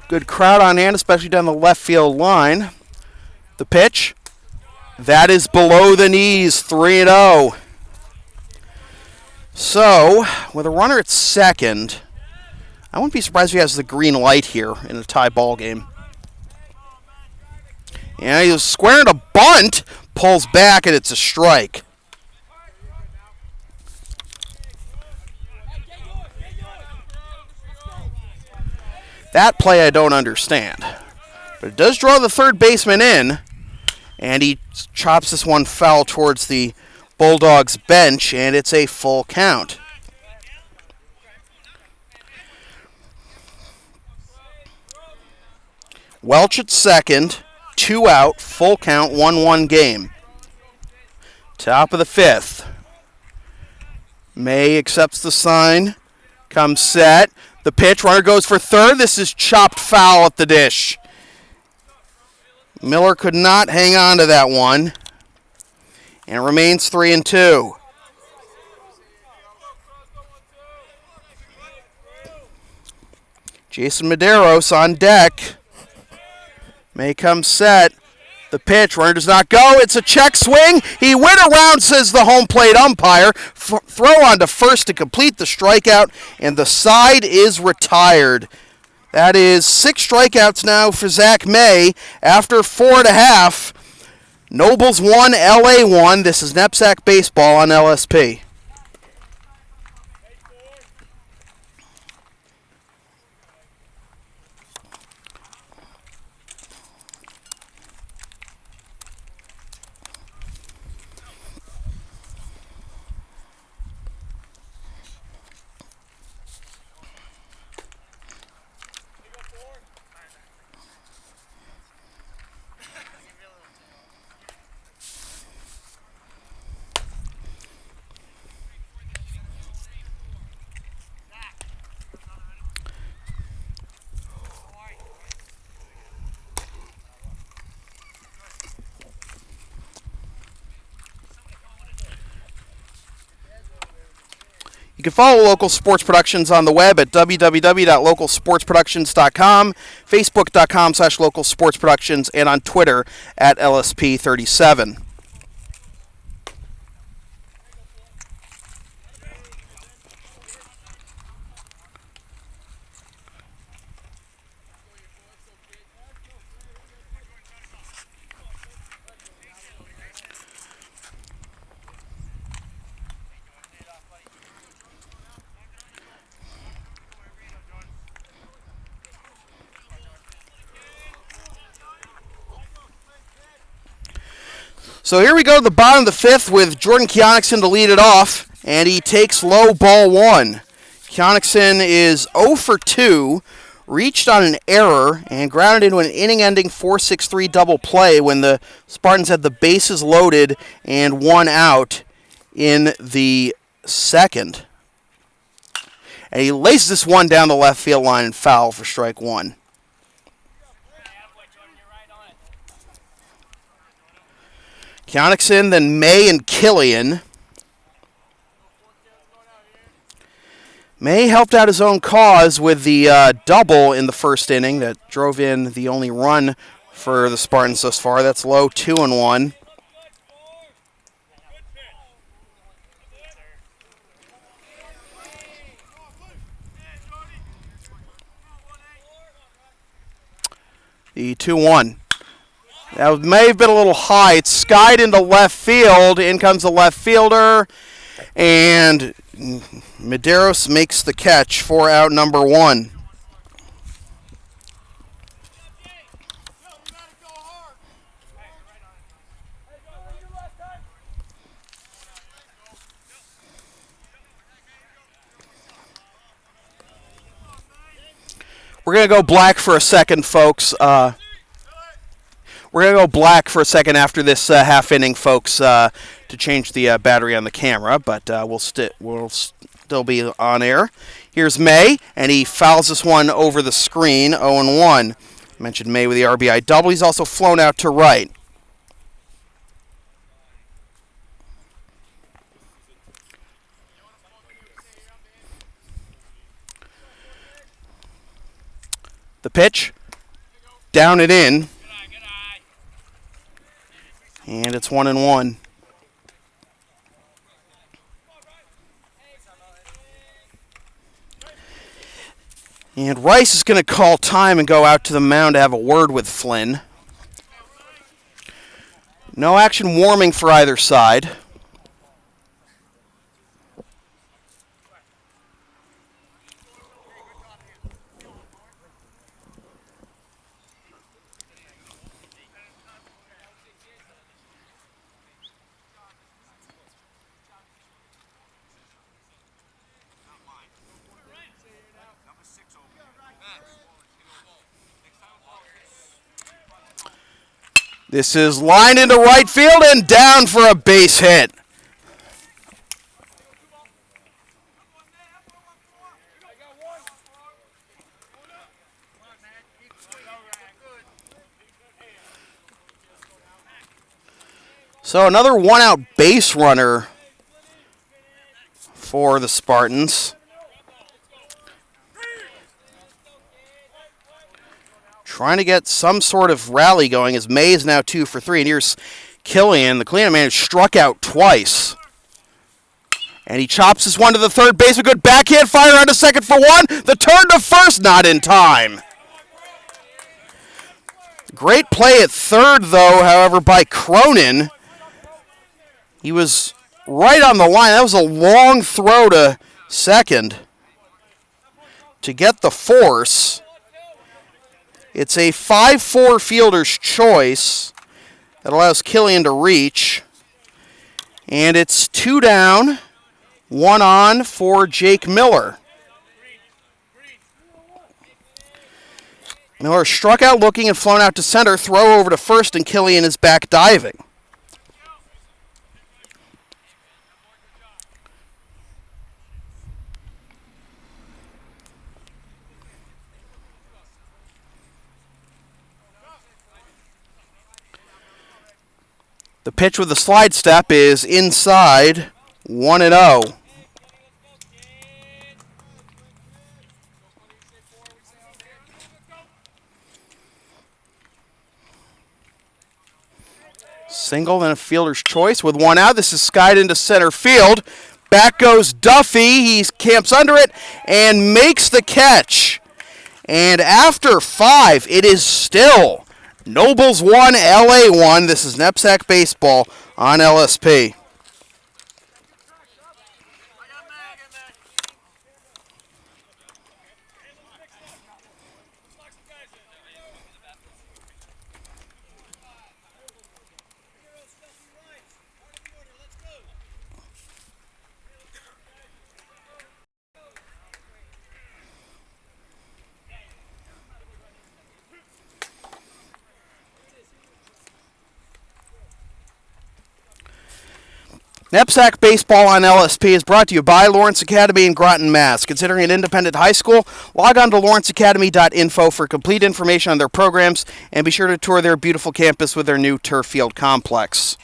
Good crowd on hand, especially down the left field line. The pitch, that is below the knees, 3-0. So, with a runner at second, I wouldn't be surprised if he has the green light here in a tie ball game. And he was squaring a bunt, pulls back, and it's a strike. That play I don't understand. But it does draw the third baseman in, and he chops this one foul towards the Bulldogs bench, and it's a full count. Welch at second, 2 out, full count, 1-1 game. Top of the fifth. May accepts the sign, comes set. The pitch, runner goes for third. This is chopped foul at the dish. Miller could not hang on to that one. And it remains 3-2. Jason Medeiros on deck. May come set. The pitch, runner does not go. It's a check swing. He went around, says the home plate umpire. Throw on to first to complete the strikeout, and the side is retired. That is 6 strikeouts now for Zach May after 4.5. Nobles 1, LA 1. This is NEPSAC Baseball on LSP. You can follow Local Sports Productions on the web at www.localsportsproductions.com, facebook.com/localsportsproductions, and on Twitter at LSP37. So here we go to the bottom of the fifth with Jordan Keonixson to lead it off, and he takes low ball one. Keonixson is 0 for 2, reached on an error, and grounded into an inning-ending 4-6-3 double play when the Spartans had the bases loaded and one out in the second. And he laces this one down the left field line and foul for strike one. Keonixson, then May and Killian. May helped out his own cause with the double in the first inning that drove in the only run for the Spartans thus far. That's low, 2-1. The 2-1. That may have been a little high. It's skied into left field. In comes the left fielder. And Medeiros makes the catch for out number one. We're going to go black for a second, folks. We're going to go black for a second after this half inning, folks, to change the battery on the camera, but we'll still be on air. Here's May, and he fouls this one over the screen, 0-1. I mentioned May with the RBI double. He's also flown out to right. The pitch, down and in. And it's 1-1. And Rice is going to call time and go out to the mound to have a word with Flynn. No action warming for either side. This is lined into right field and down for a base hit. So another one-out base runner for the Spartans. Trying to get some sort of rally going as May is now 2 for 3. And here's Killian, the cleanup man, who struck out twice. And he chops this one to the third base. A good backhand fire on to second for one. The turn to first, not in time. Great play at third, though, however, by Cronin. He was right on the line. That was a long throw to second to get the force. It's a 5-4 fielder's choice that allows Killian to reach. And it's 2 down, 1 on for Jake Miller. Miller struck out looking and flown out to center. Throw over to first, and Killian is back diving. The pitch with the slide step is inside, 1-0. Single and a fielder's choice with 1 out. This is skied into center field. Back goes Duffy. He camps under it and makes the catch. And after 5, it is still Nobles 1, LA 1. This is NEPSAC Baseball on LSP. NEPSAC Baseball on LSP is brought to you by Lawrence Academy in Groton, Mass. Considering an independent high school, log on to lawrenceacademy.info for complete information on their programs, and be sure to tour their beautiful campus with their new turf field complex.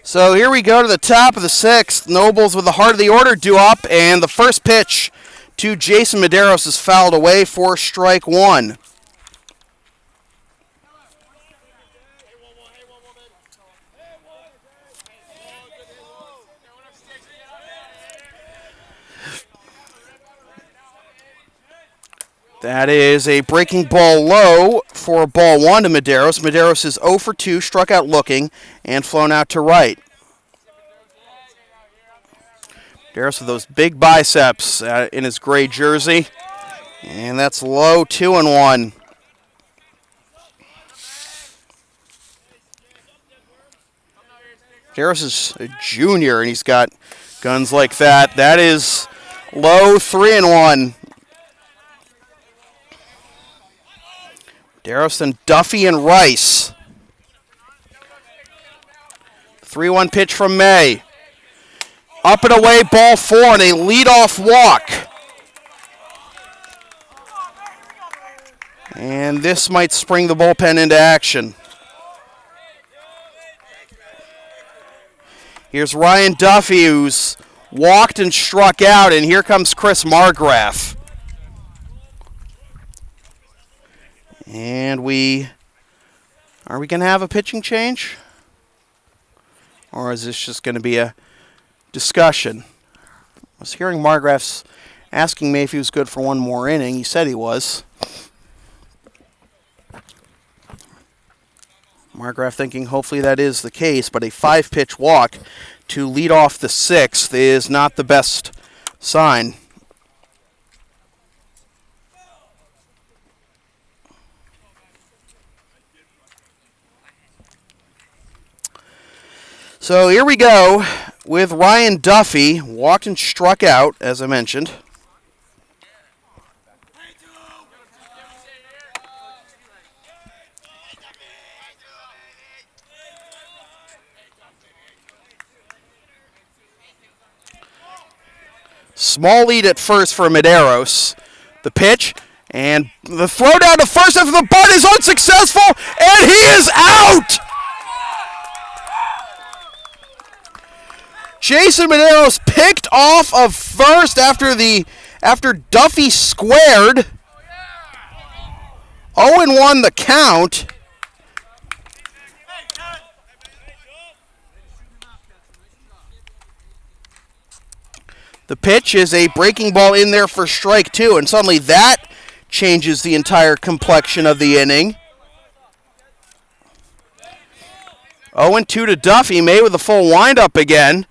So here we go to the top of the sixth. Nobles with the heart of the order due up, and the first pitch to Jason Medeiros is fouled away for strike one. That is a breaking ball low for ball one to Medeiros. Medeiros is 0 for 2, struck out looking, and flown out to right. Medeiros with those big biceps in his gray jersey. And that's low, 2-1. Medeiros is a junior, and he's got guns like that. That is low, 3-1. Medeiros and Duffy and Rice. 3-1 pitch from May. Up and away, ball four, and a leadoff walk. And this might spring the bullpen into action. Here's Ryan Duffy, who's walked and struck out, and here comes Chris Margraf. And are we going to have a pitching change? Or is this just going to be a discussion? I was hearing Margraf's asking me if he was good for one more inning. He said he was. Margraf thinking hopefully that is the case, but a 5-pitch walk to lead off the sixth is not the best sign. So here we go with Ryan Duffy, walked and struck out, as I mentioned. Small lead at first for Medeiros. The pitch and the throw down to first after the bunt is unsuccessful, and he is out! Jason Medeiros picked off of first after Duffy squared. 0-1 the count. The pitch is a breaking ball in there for strike two, and suddenly that changes the entire complexion of the inning. 0-2 to Duffy. May with a full windup again.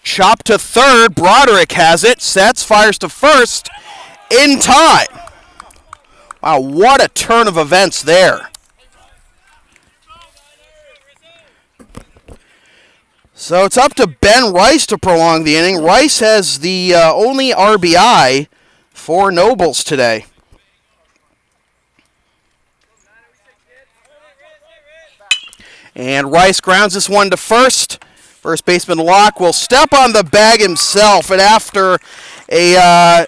Chop to third. Broderick has it. Sets, fires to first. In time. Wow, what a turn of events there. So it's up to Ben Rice to prolong the inning. Rice has the only RBI for Nobles today. And Rice grounds this one to first. First baseman Locke will step on the bag himself, and after a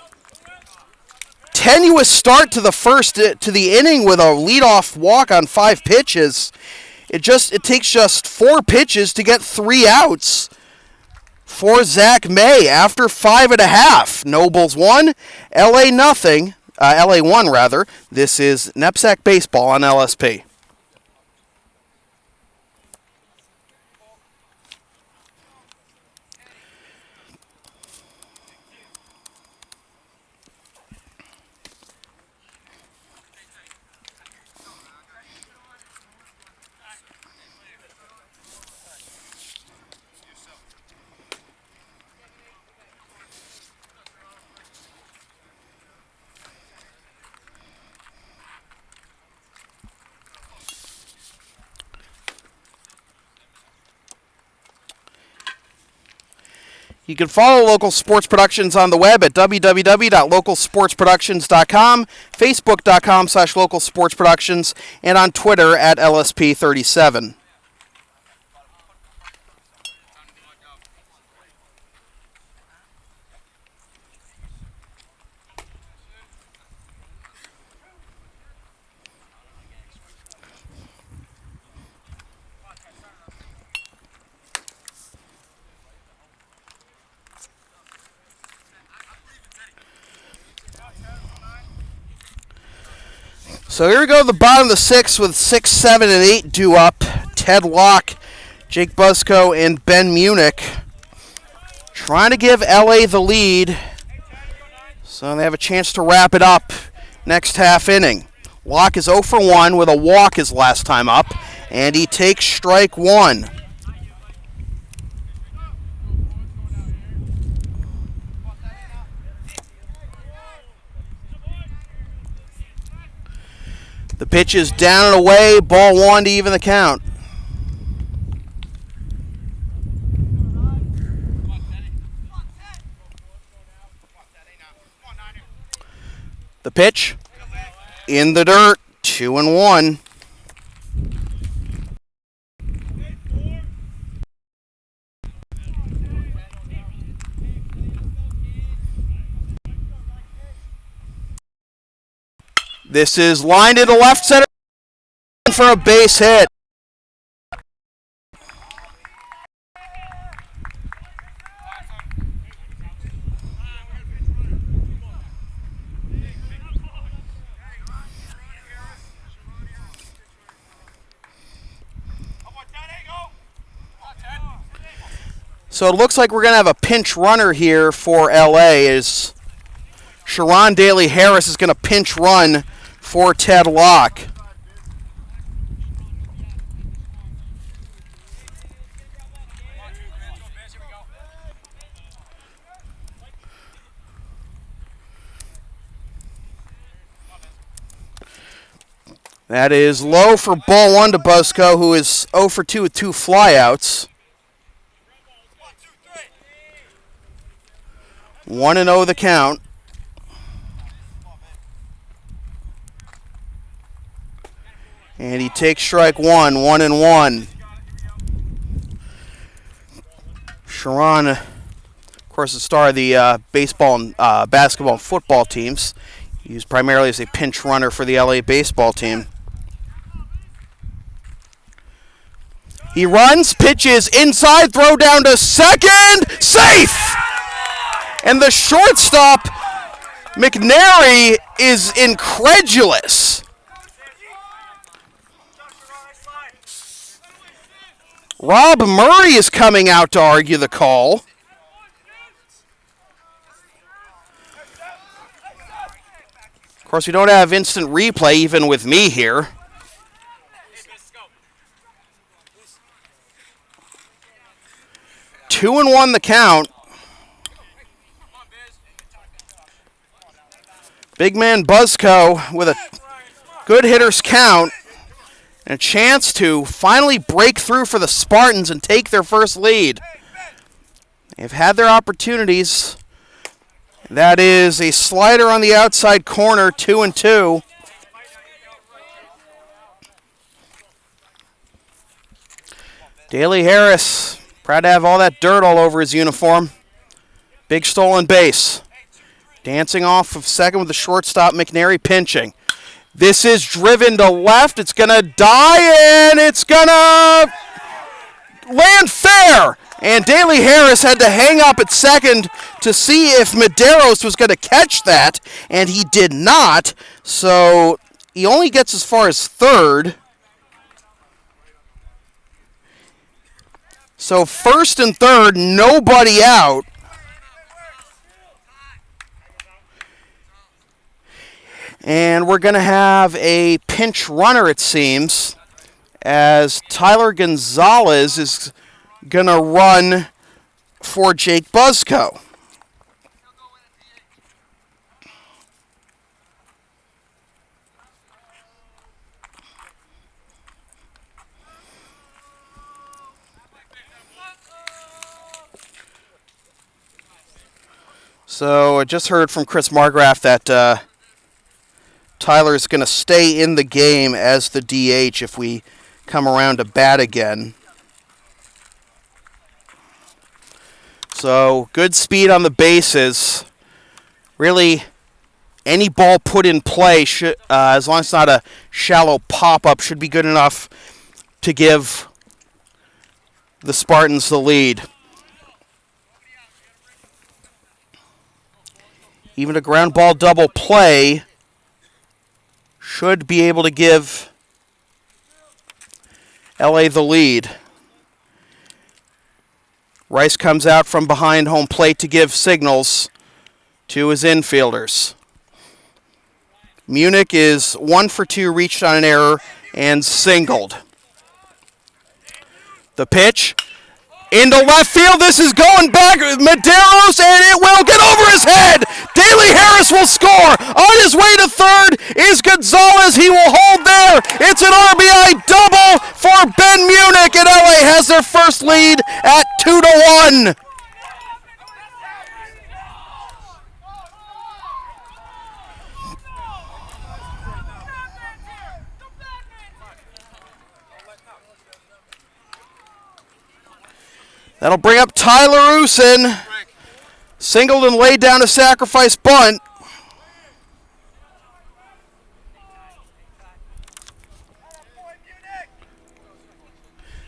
tenuous start to the inning with a leadoff walk on 5 pitches. It takes just 4 pitches to get 3 outs for Zach May after 5.5. Nobles 1, LA nothing. LA 1 rather. This is NEPSAC baseball on LSP. You can follow Local Sports Productions on the web at www.localsportsproductions.com, facebook.com/localsportsproductions, and on Twitter at LSP37. So here we go, the bottom of the 6th with 6, 7, and 8 due up. Ted Locke, Jake Buzzco, and Ben Munich trying to give LA the lead so they have a chance to wrap it up next half inning. Locke is 0 for 1 with a walk his last time up, and he takes strike 1. The pitch is down and away, ball 1 to even the count. The pitch in the dirt, 2-1. This is lined into left center for a base hit. So it looks like we're going to have a pinch runner here for LA as Sharon Daly Harris is going to pinch run for Ted Locke. That is low for ball 1 to Buzzco, who is 0 for 2 with 2 flyouts. 1-0 the count. And he takes strike 1, 1-1. Sharon, of course, the star of the baseball and basketball and football teams. Used primarily as a pinch runner for the LA baseball team. He runs, pitches inside, throw down to second, safe! And the shortstop, McNary, is incredulous. Rob Murray is coming out to argue the call. Of course, we don't have instant replay even with me here. Two and one the count. Big man Buzzco with a good hitter's count. And a chance to finally break through for the Spartans and take their first lead. They've had their opportunities. That is a slider on the outside corner, 2-2. Daly Harris, proud to have all that dirt all over his uniform. Big stolen base. Dancing off of second with the shortstop, McNary pinching. This is driven to left. It's going to die, and it's going to land fair. And Daly Harris had to hang up at second to see if Medeiros was going to catch that, and he did not. So he only gets as far as third. So first and third, nobody out. And we're going to have a pinch runner, it seems, as Tyler Gonzalez is going to run for Jake Buzzco. So I just heard from Chris Margraf that Tyler is going to stay in the game as the DH if we come around to bat again. So good speed on the bases. Really, any ball put in play, should, as long as it's not a shallow pop-up, should be good enough to give the Spartans the lead. Even a ground ball double play should be able to give LA the lead. Rice comes out from behind home plate to give signals to his infielders. Munich is 1 for 2, reached on an error, and singled. The pitch into left field. This is going back. Medeiros, and it will get over his head. Daly Harris will score. On his way to third is Gonzalez. He will hold there. It's an RBI double for Ben Munich, and LA has their first lead at 2-1. That'll bring up Tyler Usen. Singled and laid down a sacrifice bunt.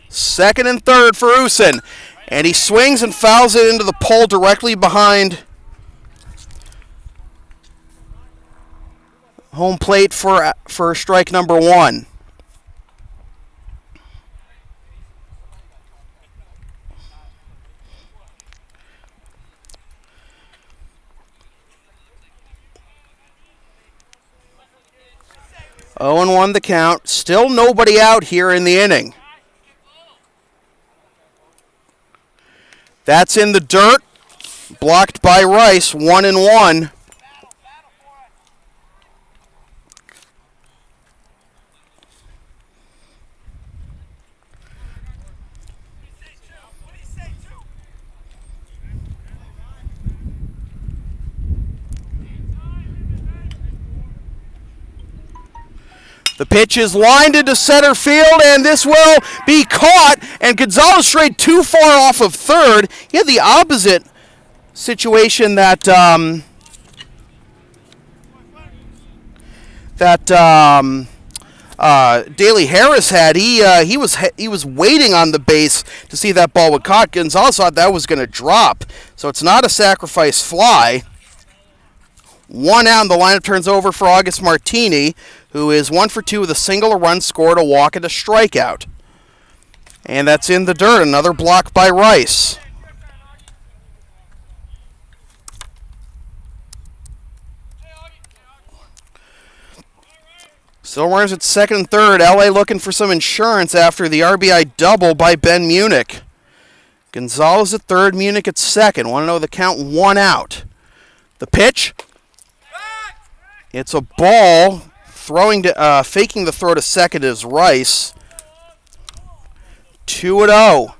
Second and third for Usen. And he swings and fouls it into the pole directly behind home plate for strike number 1. Oh, and 1 the count. Still nobody out here in the inning. That's in the dirt. Blocked by Rice. 1-1. The pitch is lined into center field, and this will be caught. And Gonzalez strayed too far off of third. He had the opposite situation that Daly Harris had. He was waiting on the base to see if that ball would caught. Gonzalez thought that was going to drop, so it's not a sacrifice fly. 1 out, and the lineup turns over for August Martini, who is 1 for 2 with a single, a run scored, a walk, and a strikeout. And that's in the dirt. Another block by Rice. Still runners at second and third. LA looking for some insurance after the RBI double by Ben Munich. Gonzalez at third, Munich at second. Want to know the count? 1 out. The pitch. It's a ball. Faking the throw to second is Rice. 2-0.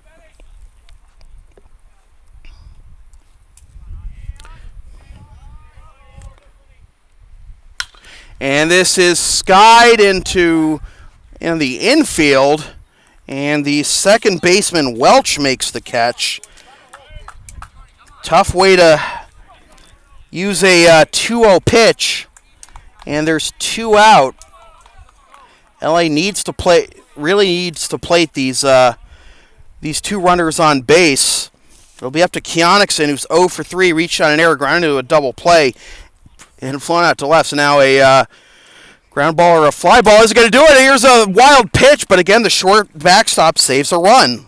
And this is skied into in the infield, and the second baseman Welch makes the catch. Tough way to use a 2-0 pitch, and there's 2 out. LA needs to play, really needs to plate these 2 runners on base. It'll be up to Keonixon, who's 0 for 3, reached on an error, grounded into a double play, and flown out to left. So now a ground ball or a fly ball isn't going to do it. Here's a wild pitch, but again, the short backstop saves a run.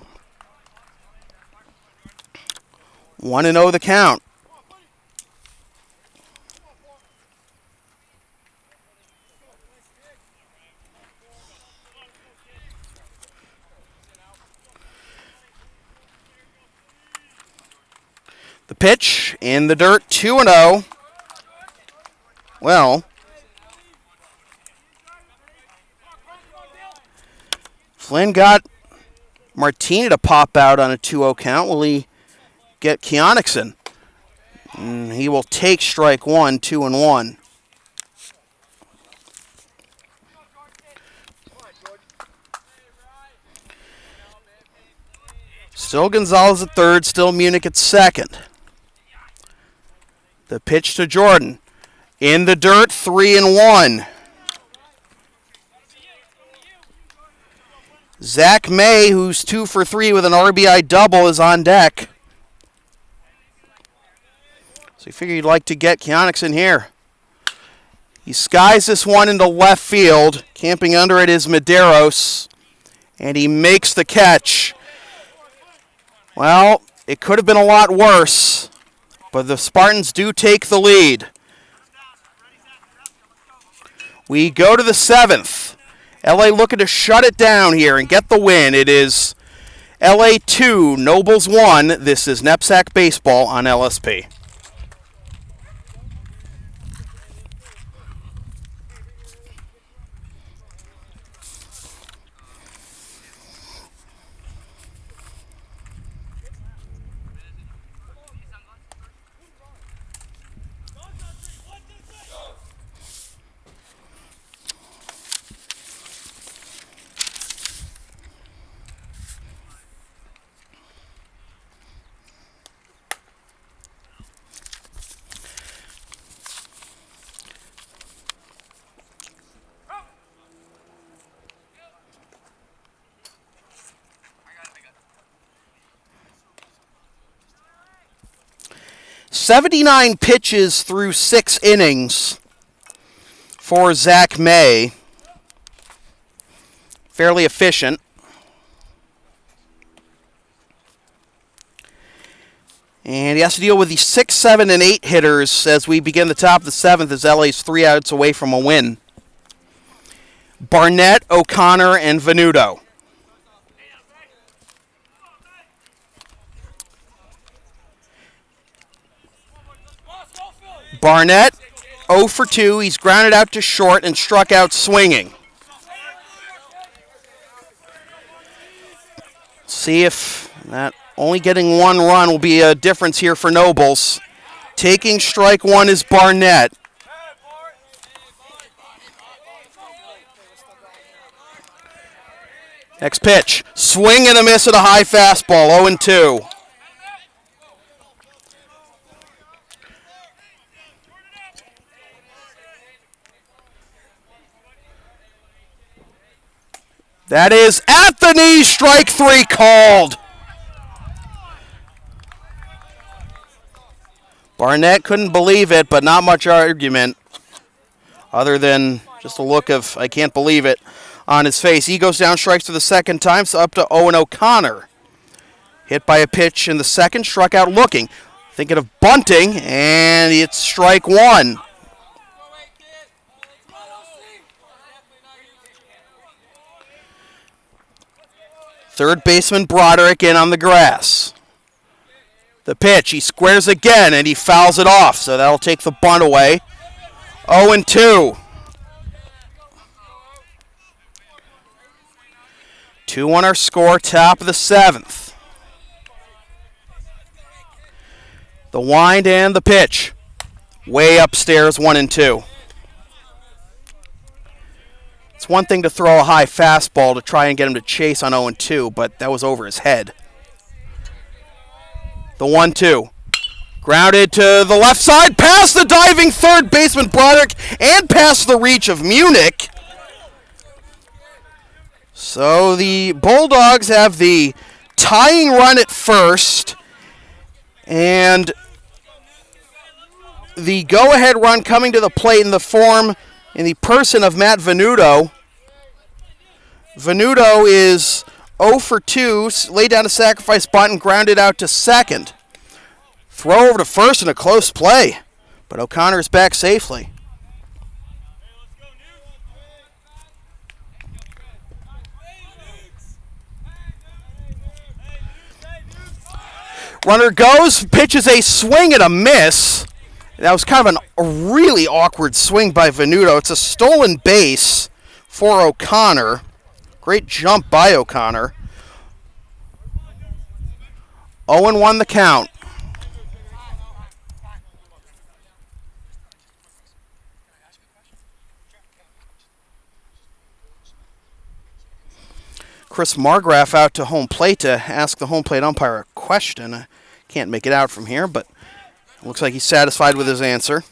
1-0 the count. The pitch in the dirt, 2-0. Well, Flynn got Martini to pop out on a 2-0 count. Will he get Keonixon? He will take strike 1, 2-1. Still Gonzalez at third, still Munich at second. The pitch to Jordan. In the dirt, 3-1. Zach May, who's 2 for 3 with an RBI double, is on deck. So you figure you'd like to get Keonixon here. He skies this one into left field. Camping under it is Medeiros. And he makes the catch. Well, it could have been a lot worse, but the Spartans do take the lead. We go to the 7th. LA looking to shut it down here and get the win. It is LA 2, Nobles 1. This is NEPSAC Baseball on LSP. "79 pitches through 6 innings for Zach May. Fairly efficient. And he has to deal with the 6, 7, and 8 hitters as we begin the top of the 7th as LA's 3 outs away from a win. Barnett, O'Connor, and Venuto. Barnett, 0 for 2. He's grounded out to short and struck out swinging. See if that only getting 1 run will be a difference here for Nobles. Taking strike 1 is Barnett. Next pitch. Swing and a miss at a high fastball, 0-2. That is at the knee, strike 3 called. Barnett couldn't believe it, but not much argument other than just a look of I can't believe it on his face. He goes down, strikes for the second time, so up to Owen O'Connor. Hit by a pitch in the second, struck out looking. Thinking of bunting, and it's strike 1. Third baseman Broderick in on the grass. The pitch, he squares again, and he fouls it off, so that'll take the bunt away. 0-2. 2-1 our score, top of the 7th. The wind and the pitch. Way upstairs, 1-2. It's one thing to throw a high fastball to try and get him to chase on 0-2, but that was over his head. The 1-2. Grounded to the left side, past the diving third baseman Broderick, and past the reach of Munich. So the Bulldogs have the tying run at first, and the go-ahead run coming to the plate in the person of Matt Venuto. Venuto is 0 for 2, laid down a sacrifice bunt and grounded out to second. Throw over to first in a close play, but O'Connor is back safely. Runner goes, pitches a swing and a miss. That was kind of a really awkward swing by Venuto. It's a stolen base for O'Connor. Great jump by O'Connor. 0-1 the count. Chris Margraf out to home plate to ask the home plate umpire a question. I can't make it out from here, but it looks like he's satisfied with his answer.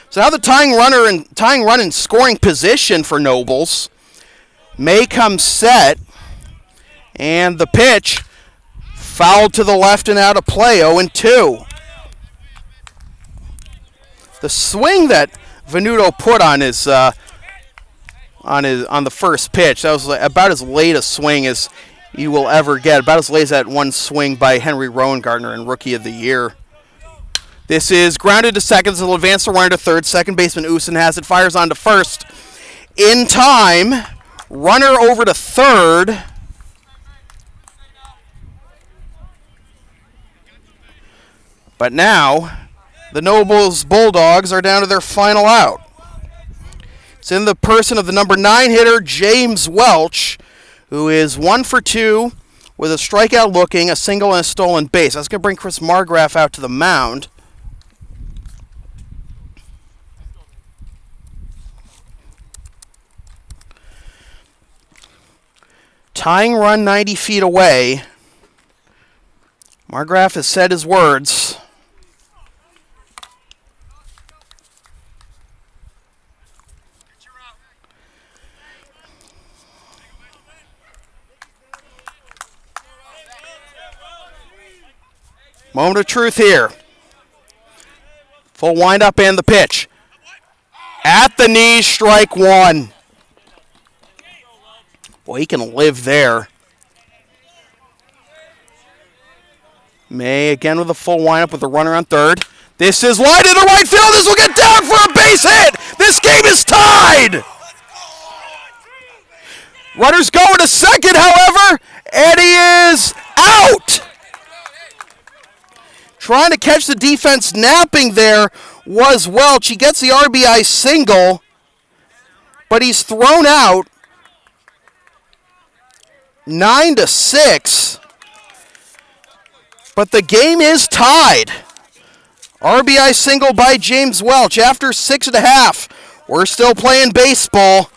So now the tying run in scoring position for Nobles. May comes set, and the pitch fouled to the left and out of play, 0-2. The swing that Venuto put on his on the first pitch, that was about as late a swing as you will ever get. About as late as that one swing by Henry Rowan-Gardner in Rookie of the Year. This is grounded to second. It'll advance the runner to third. Second baseman Usen has it. Fires on to first. In time. Runner over to third. But now, the Nobles Bulldogs are down to their final out. It's in the person of the number 9 hitter, James Welch, who is 1 for 2 with a strikeout looking, a single, and a stolen base. That's going to bring Chris Margraf out to the mound. Tying run 90 feet away. Margraf has said his words. Moment of truth here. Full windup and the pitch. At the knees, strike one. Boy, he can live there. May again with a full windup with a runner on third. This is wide into right field. This will get down for a base hit. This game is tied. Runners going to second, however, and he is out. Trying to catch the defense napping there was Welch. He gets the RBI single, but he's thrown out 9-6. But the game is tied. RBI single by James Welch after 6.5. We're still playing baseball.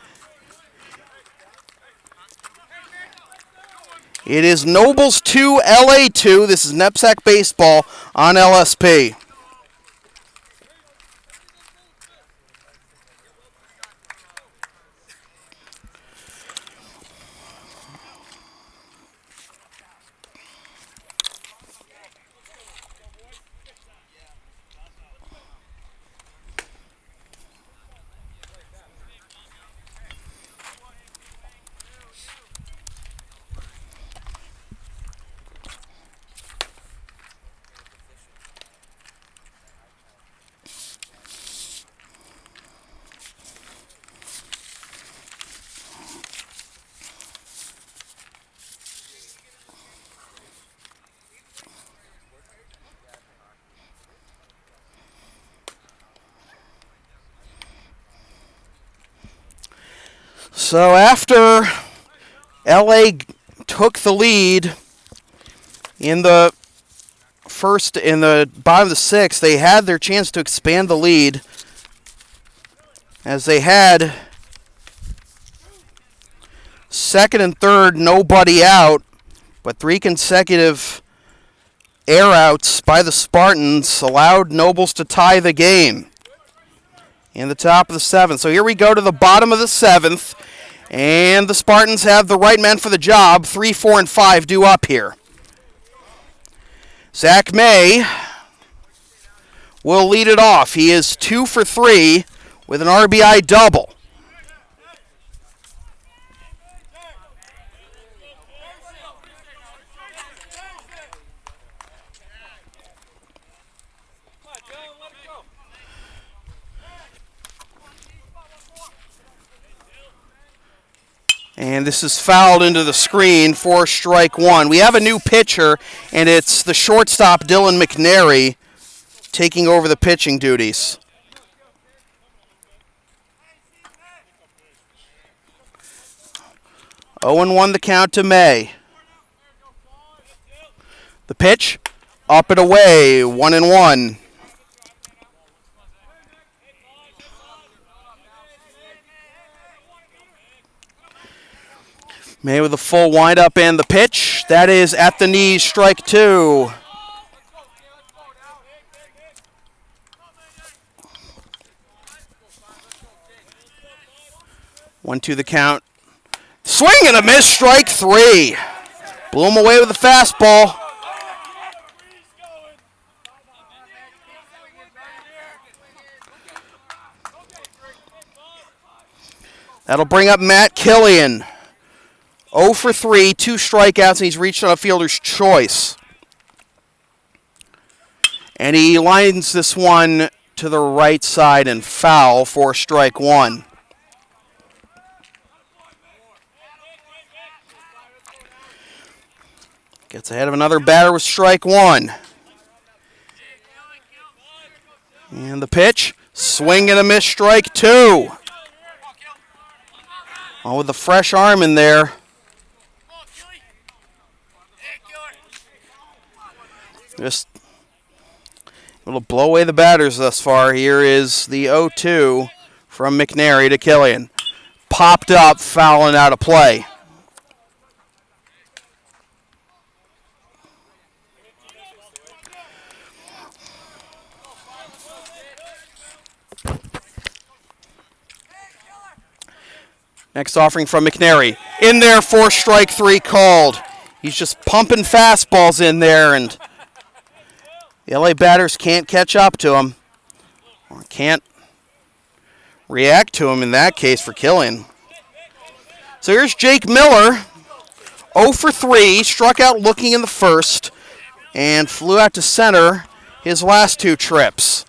It is Nobles 2, LA 2. This is NEPSAC Baseball on LSP. So after LA took the lead in the bottom of the sixth, they had their chance to expand the lead as they had second and third, nobody out, but 3 consecutive air outs by the Spartans allowed Nobles to tie the game in the top of the 7th. So here we go to the bottom of the 7th, and the Spartans have the right men for the job. 3, 4, and 5 due up here. Zach May will lead it off. He is 2 for 3 with an RBI double. And this is fouled into the screen for strike 1. We have a new pitcher, and it's the shortstop, Dylan McNary, taking over the pitching duties. Oh, 1 the count to May. The pitch, up and away, 1-1. May with a full windup and the pitch. That is at the knees, strike 2. One, 2 the count. Swing and a miss, strike 3. Blew him away with the fastball. That'll bring up Matt Killian. 0 for 3, 2 strikeouts, and he's reached on a fielder's choice. And he lines this one to the right side and foul for strike 1. Gets ahead of another batter with strike 1. And the pitch, swing and a miss, strike 2. Oh, with the fresh arm in there. Just able to blow away the batters thus far. Here is the 0-2 from McNary to Killian. Popped up, fouling out of play. Next offering from McNary. In there for strike 3 called. He's just pumping fastballs in there, and the LA batters can't catch up to him, or can't react to him in that case for Killian. So here's Jake Miller, 0 for 3, struck out looking in the first, and flew out to center his last 2 trips.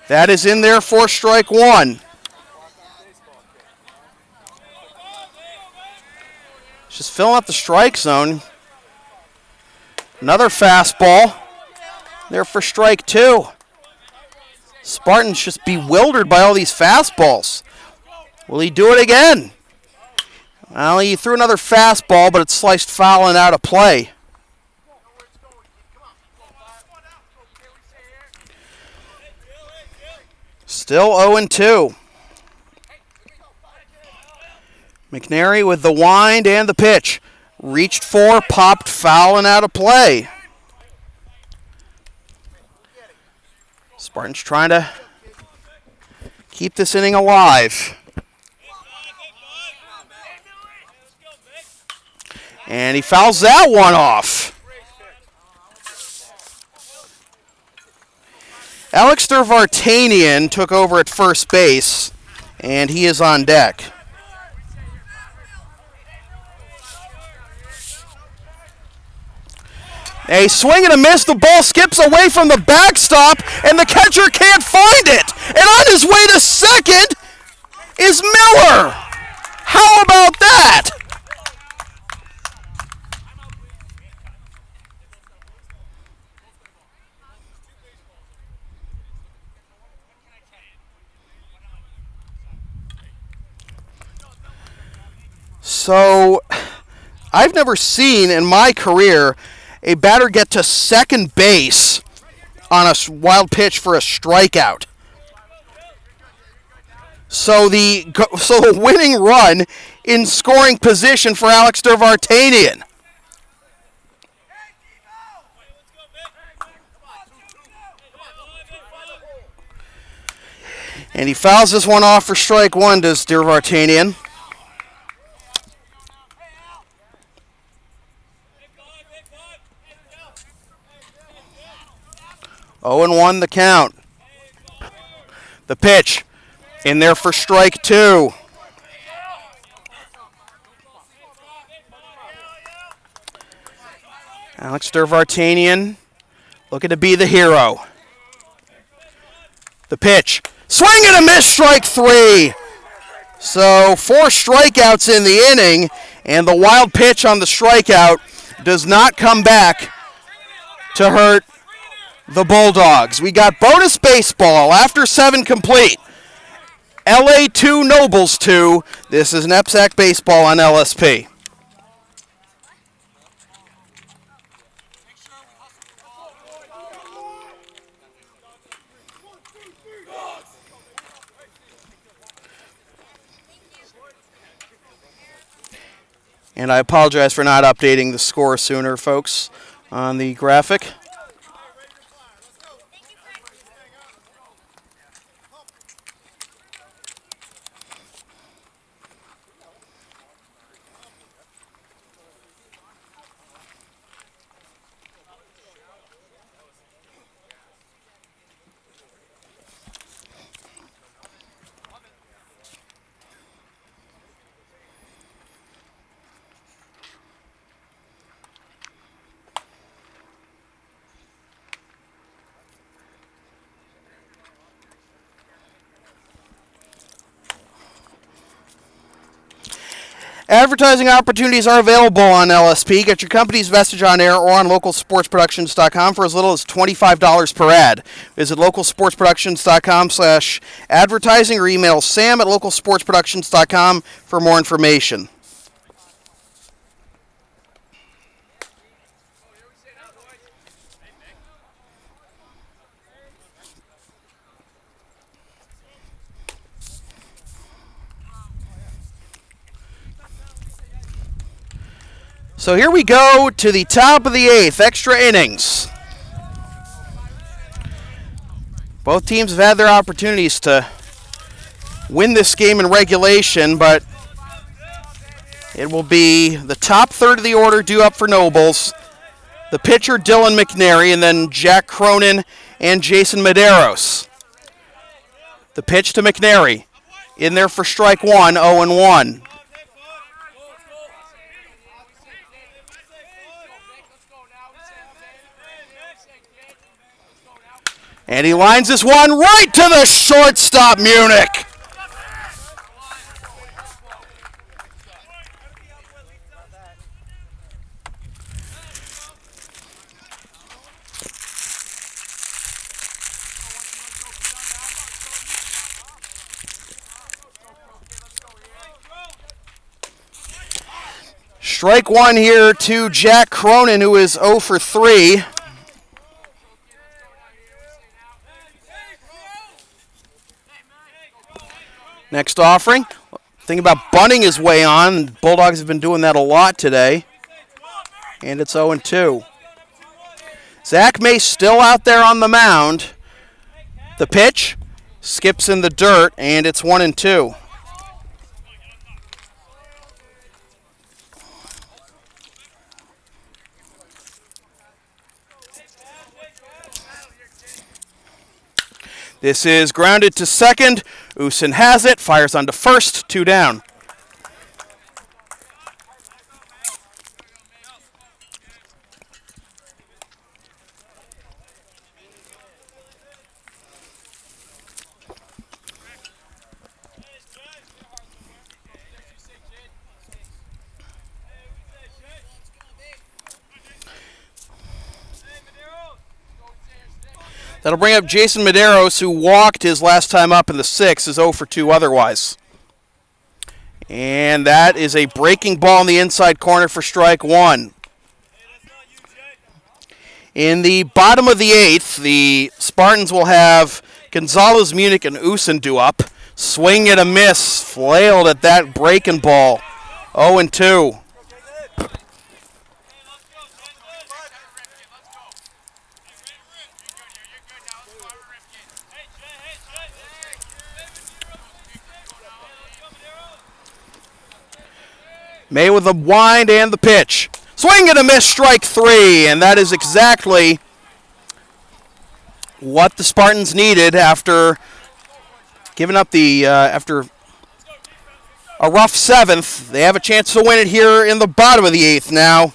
That is in there for strike 1. Just filling up the strike zone. Another fastball. There for strike 2. Spartans just bewildered by all these fastballs. Will he do it again? Well, he threw another fastball, but it's sliced foul and out of play. Still 0-2. McNary with the wind and the pitch. Reached for, popped foul and out of play. Spartans trying to keep this inning alive. And he fouls that one off. Alex Vartanian took over at first base, and he is on deck. A swing and a miss. The ball skips away from the backstop, and the catcher can't find it. And on his way to second is Miller. How about that? So, I've never seen in my career a batter get to second base on a wild pitch for a strikeout. So the winning run in scoring position for Alex Vartanian. And he fouls this one off for strike one, does Vartanian. Oh and 1 the count. The pitch in there for strike two. Alex Vartanian looking to be the hero. The pitch. Swing and a miss, strike three. So 4 strikeouts in the inning, and the wild pitch on the strikeout does not come back to hurt the Bulldogs. We got bonus baseball after 7 complete. LA 2, Nobles 2. This is NEPSAC baseball on LSP. And I apologize for not updating the score sooner, folks, on the graphic. Advertising opportunities are available on LSP. Get your company's message on air or on localsportsproductions.com for as little as $25 per ad. Visit localsportsproductions.com/advertising or email sam@localsportsproductions.com for more information. So here we go to the top of the 8th, extra innings. Both teams have had their opportunities to win this game in regulation, but it will be the top third of the order due up for Nobles. The pitcher, Dylan McNary, and then Jack Cronin and Jason Medeiros. The pitch to McNary. In there for strike one, 0-1. And he lines this one right to the shortstop, Munich. Strike one here to Jack Cronin, who is 0 for 3. Next offering. Think about bunting his way on. Bulldogs have been doing that a lot today. And it's 0-2. Zach May still out there on the mound. The pitch skips in the dirt, and it's 1-2. This is grounded to second. Usen has it, fires onto first, 2 down. That'll bring up Jason Medeiros, who walked his last time up in the 6th, is 0 for 2 otherwise. And that is a breaking ball in the inside corner for strike one. In the bottom of the 8th, the Spartans will have Gonzalez, Munich, and Usen due up. Swing and a miss, flailed at that breaking ball. 0-2. May with the wind and the pitch. Swing and a miss, strike three, and that is exactly what the Spartans needed after giving up after a rough seventh. They have a chance to win it here in the bottom of the eighth now.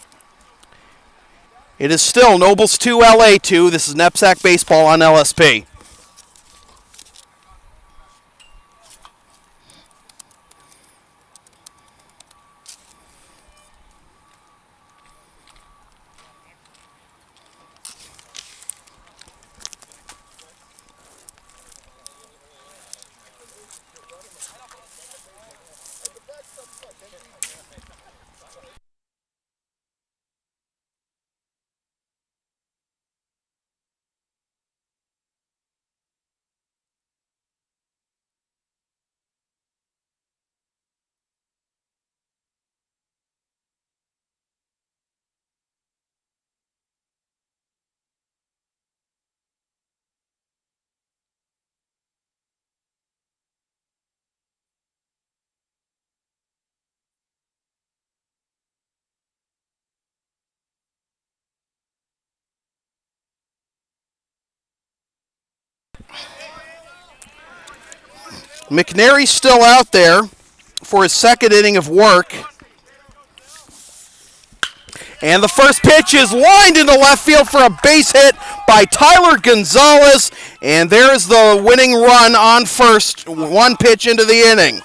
It is still Nobles 2, LA 2. This is NEPSAC Baseball on LSP. McNary's still out there for his second inning of work. And the first pitch is lined into left field for a base hit by Tyler Gonzalez. And there's the winning run on first, one pitch into the inning.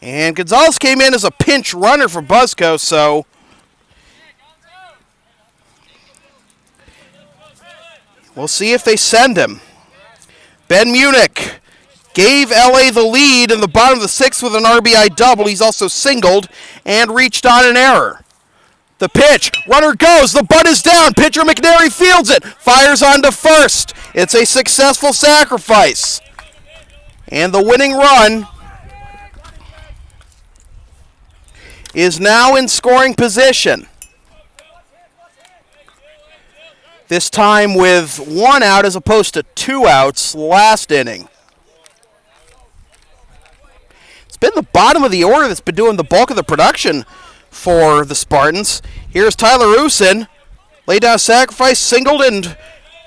And Gonzalez came in as a pinch runner for Buzzco, so we'll see if they send him. Ben Munich gave LA the lead in the bottom of the sixth with an RBI double. He's also singled and reached on an error. The pitch, runner goes, the bunt is down, pitcher McNary fields it, fires on to first. It's a successful sacrifice. And the winning run is now in scoring position. This time with one out as opposed to two outs last inning. It's been the bottom of the order that's been doing the bulk of the production for the Spartans. Here's Tyler Usen. Laid down a sacrifice, singled, and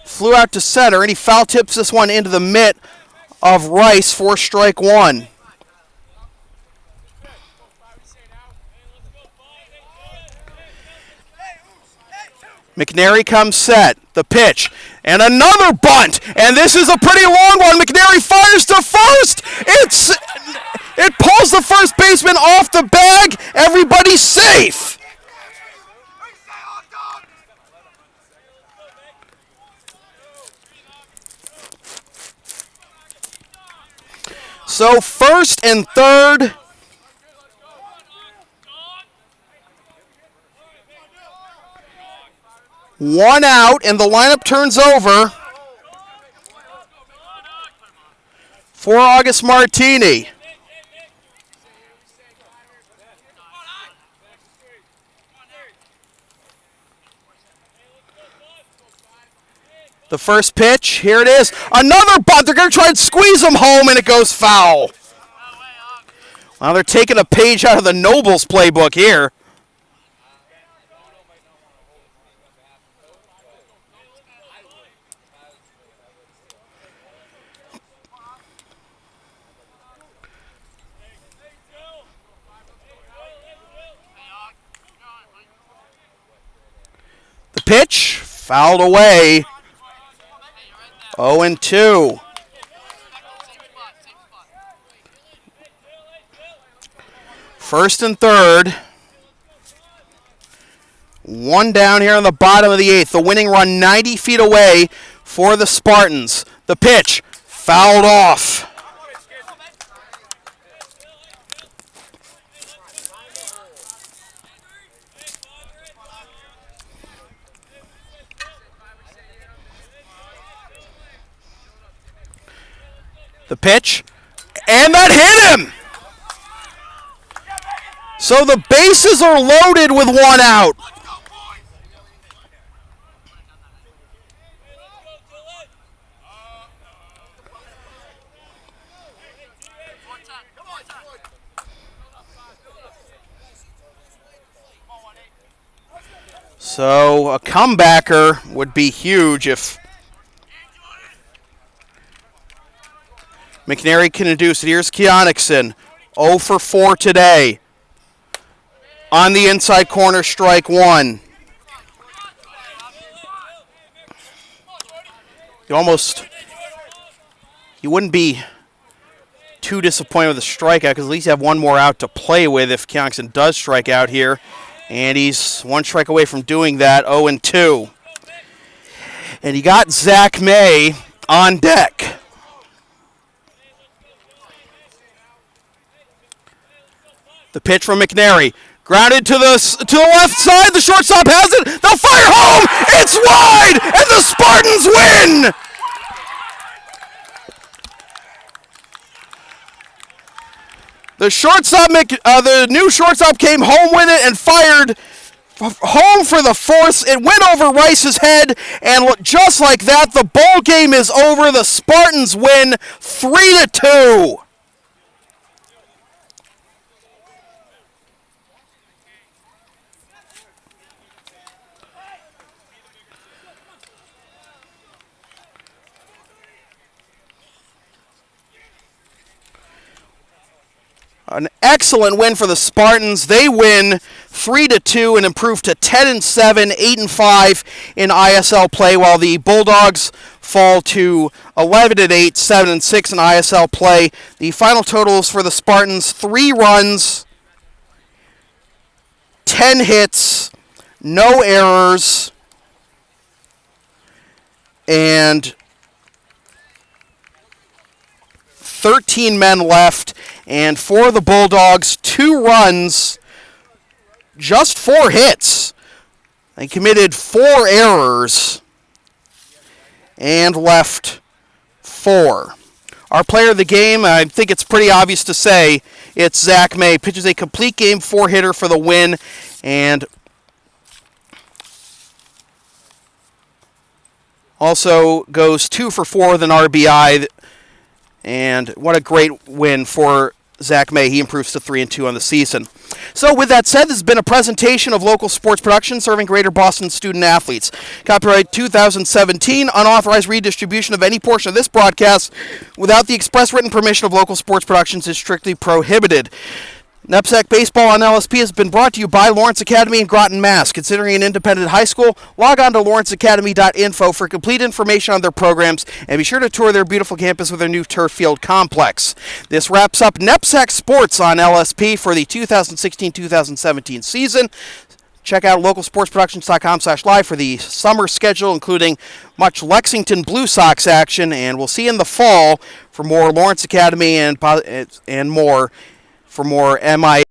flew out to center, and he foul tips this one into the mitt of Rice for strike one. McNary comes set. The pitch. And another bunt. And this is a pretty long one. McNary fires to first. It pulls the first baseman off the bag. Everybody's safe. So first and third. One out, and the lineup turns over for August Martini. The first pitch, here it is. Another bunt. They're going to try and squeeze him home, and it goes foul. Well, they're taking a page out of the Nobles playbook here. The pitch, fouled away. 0-2. First and third. One down here on the bottom of the eighth. The winning run 90 feet away for the Spartans. The pitch, fouled off. The pitch, and that hit him! So the bases are loaded with one out. So a comebacker would be huge if McNary can induce it. Here's Keonixson, 0 for 4 today. On the inside corner, strike one. You wouldn't be too disappointed with a strikeout because at least you have one more out to play with if Keonixson does strike out here. And he's one strike away from doing that, 0-2. And he got Zach May on deck. The pitch from McNary. Grounded to the left side. The shortstop has it. They'll fire home. It's wide, and the Spartans win. The new shortstop came home with it and fired home for the fourth. It went over Rice's head, and just like that, the ball game is over. The Spartans win 3-2. An excellent win for the Spartans. They win 3-2 and improve to 10-7, 8-5 in ISL play, while the Bulldogs fall to 11-8, 7-6 in ISL play. The final totals for the Spartans: 3 runs, 10 hits, no errors, and 13 men left. And for the Bulldogs, 2 runs, just 4 hits. They committed 4 errors and left 4. Our player of the game, I think it's pretty obvious to say, it's Zach May. Pitches a complete game 4-hitter for the win, and also goes 2 for 4 with an RBI. And what a great win for Zach May. He improves to 3-2 on the season. So with that said, this has been a presentation of local sports production serving Greater Boston student athletes. Copyright 2017. Unauthorized redistribution of any portion of this broadcast without the express written permission of local sports productions is strictly prohibited. NEPSAC Baseball on LSP has been brought to you by Lawrence Academy in Groton, Mass. Considering an independent high school, log on to lawrenceacademy.info for complete information on their programs, and be sure to tour their beautiful campus with their new turf field complex. This wraps up NEPSAC Sports on LSP for the 2016-2017 season. Check out localsportsproductions.com/live for the summer schedule, including much Lexington Blue Sox action, and we'll see you in the fall for more Lawrence Academy and more for more MI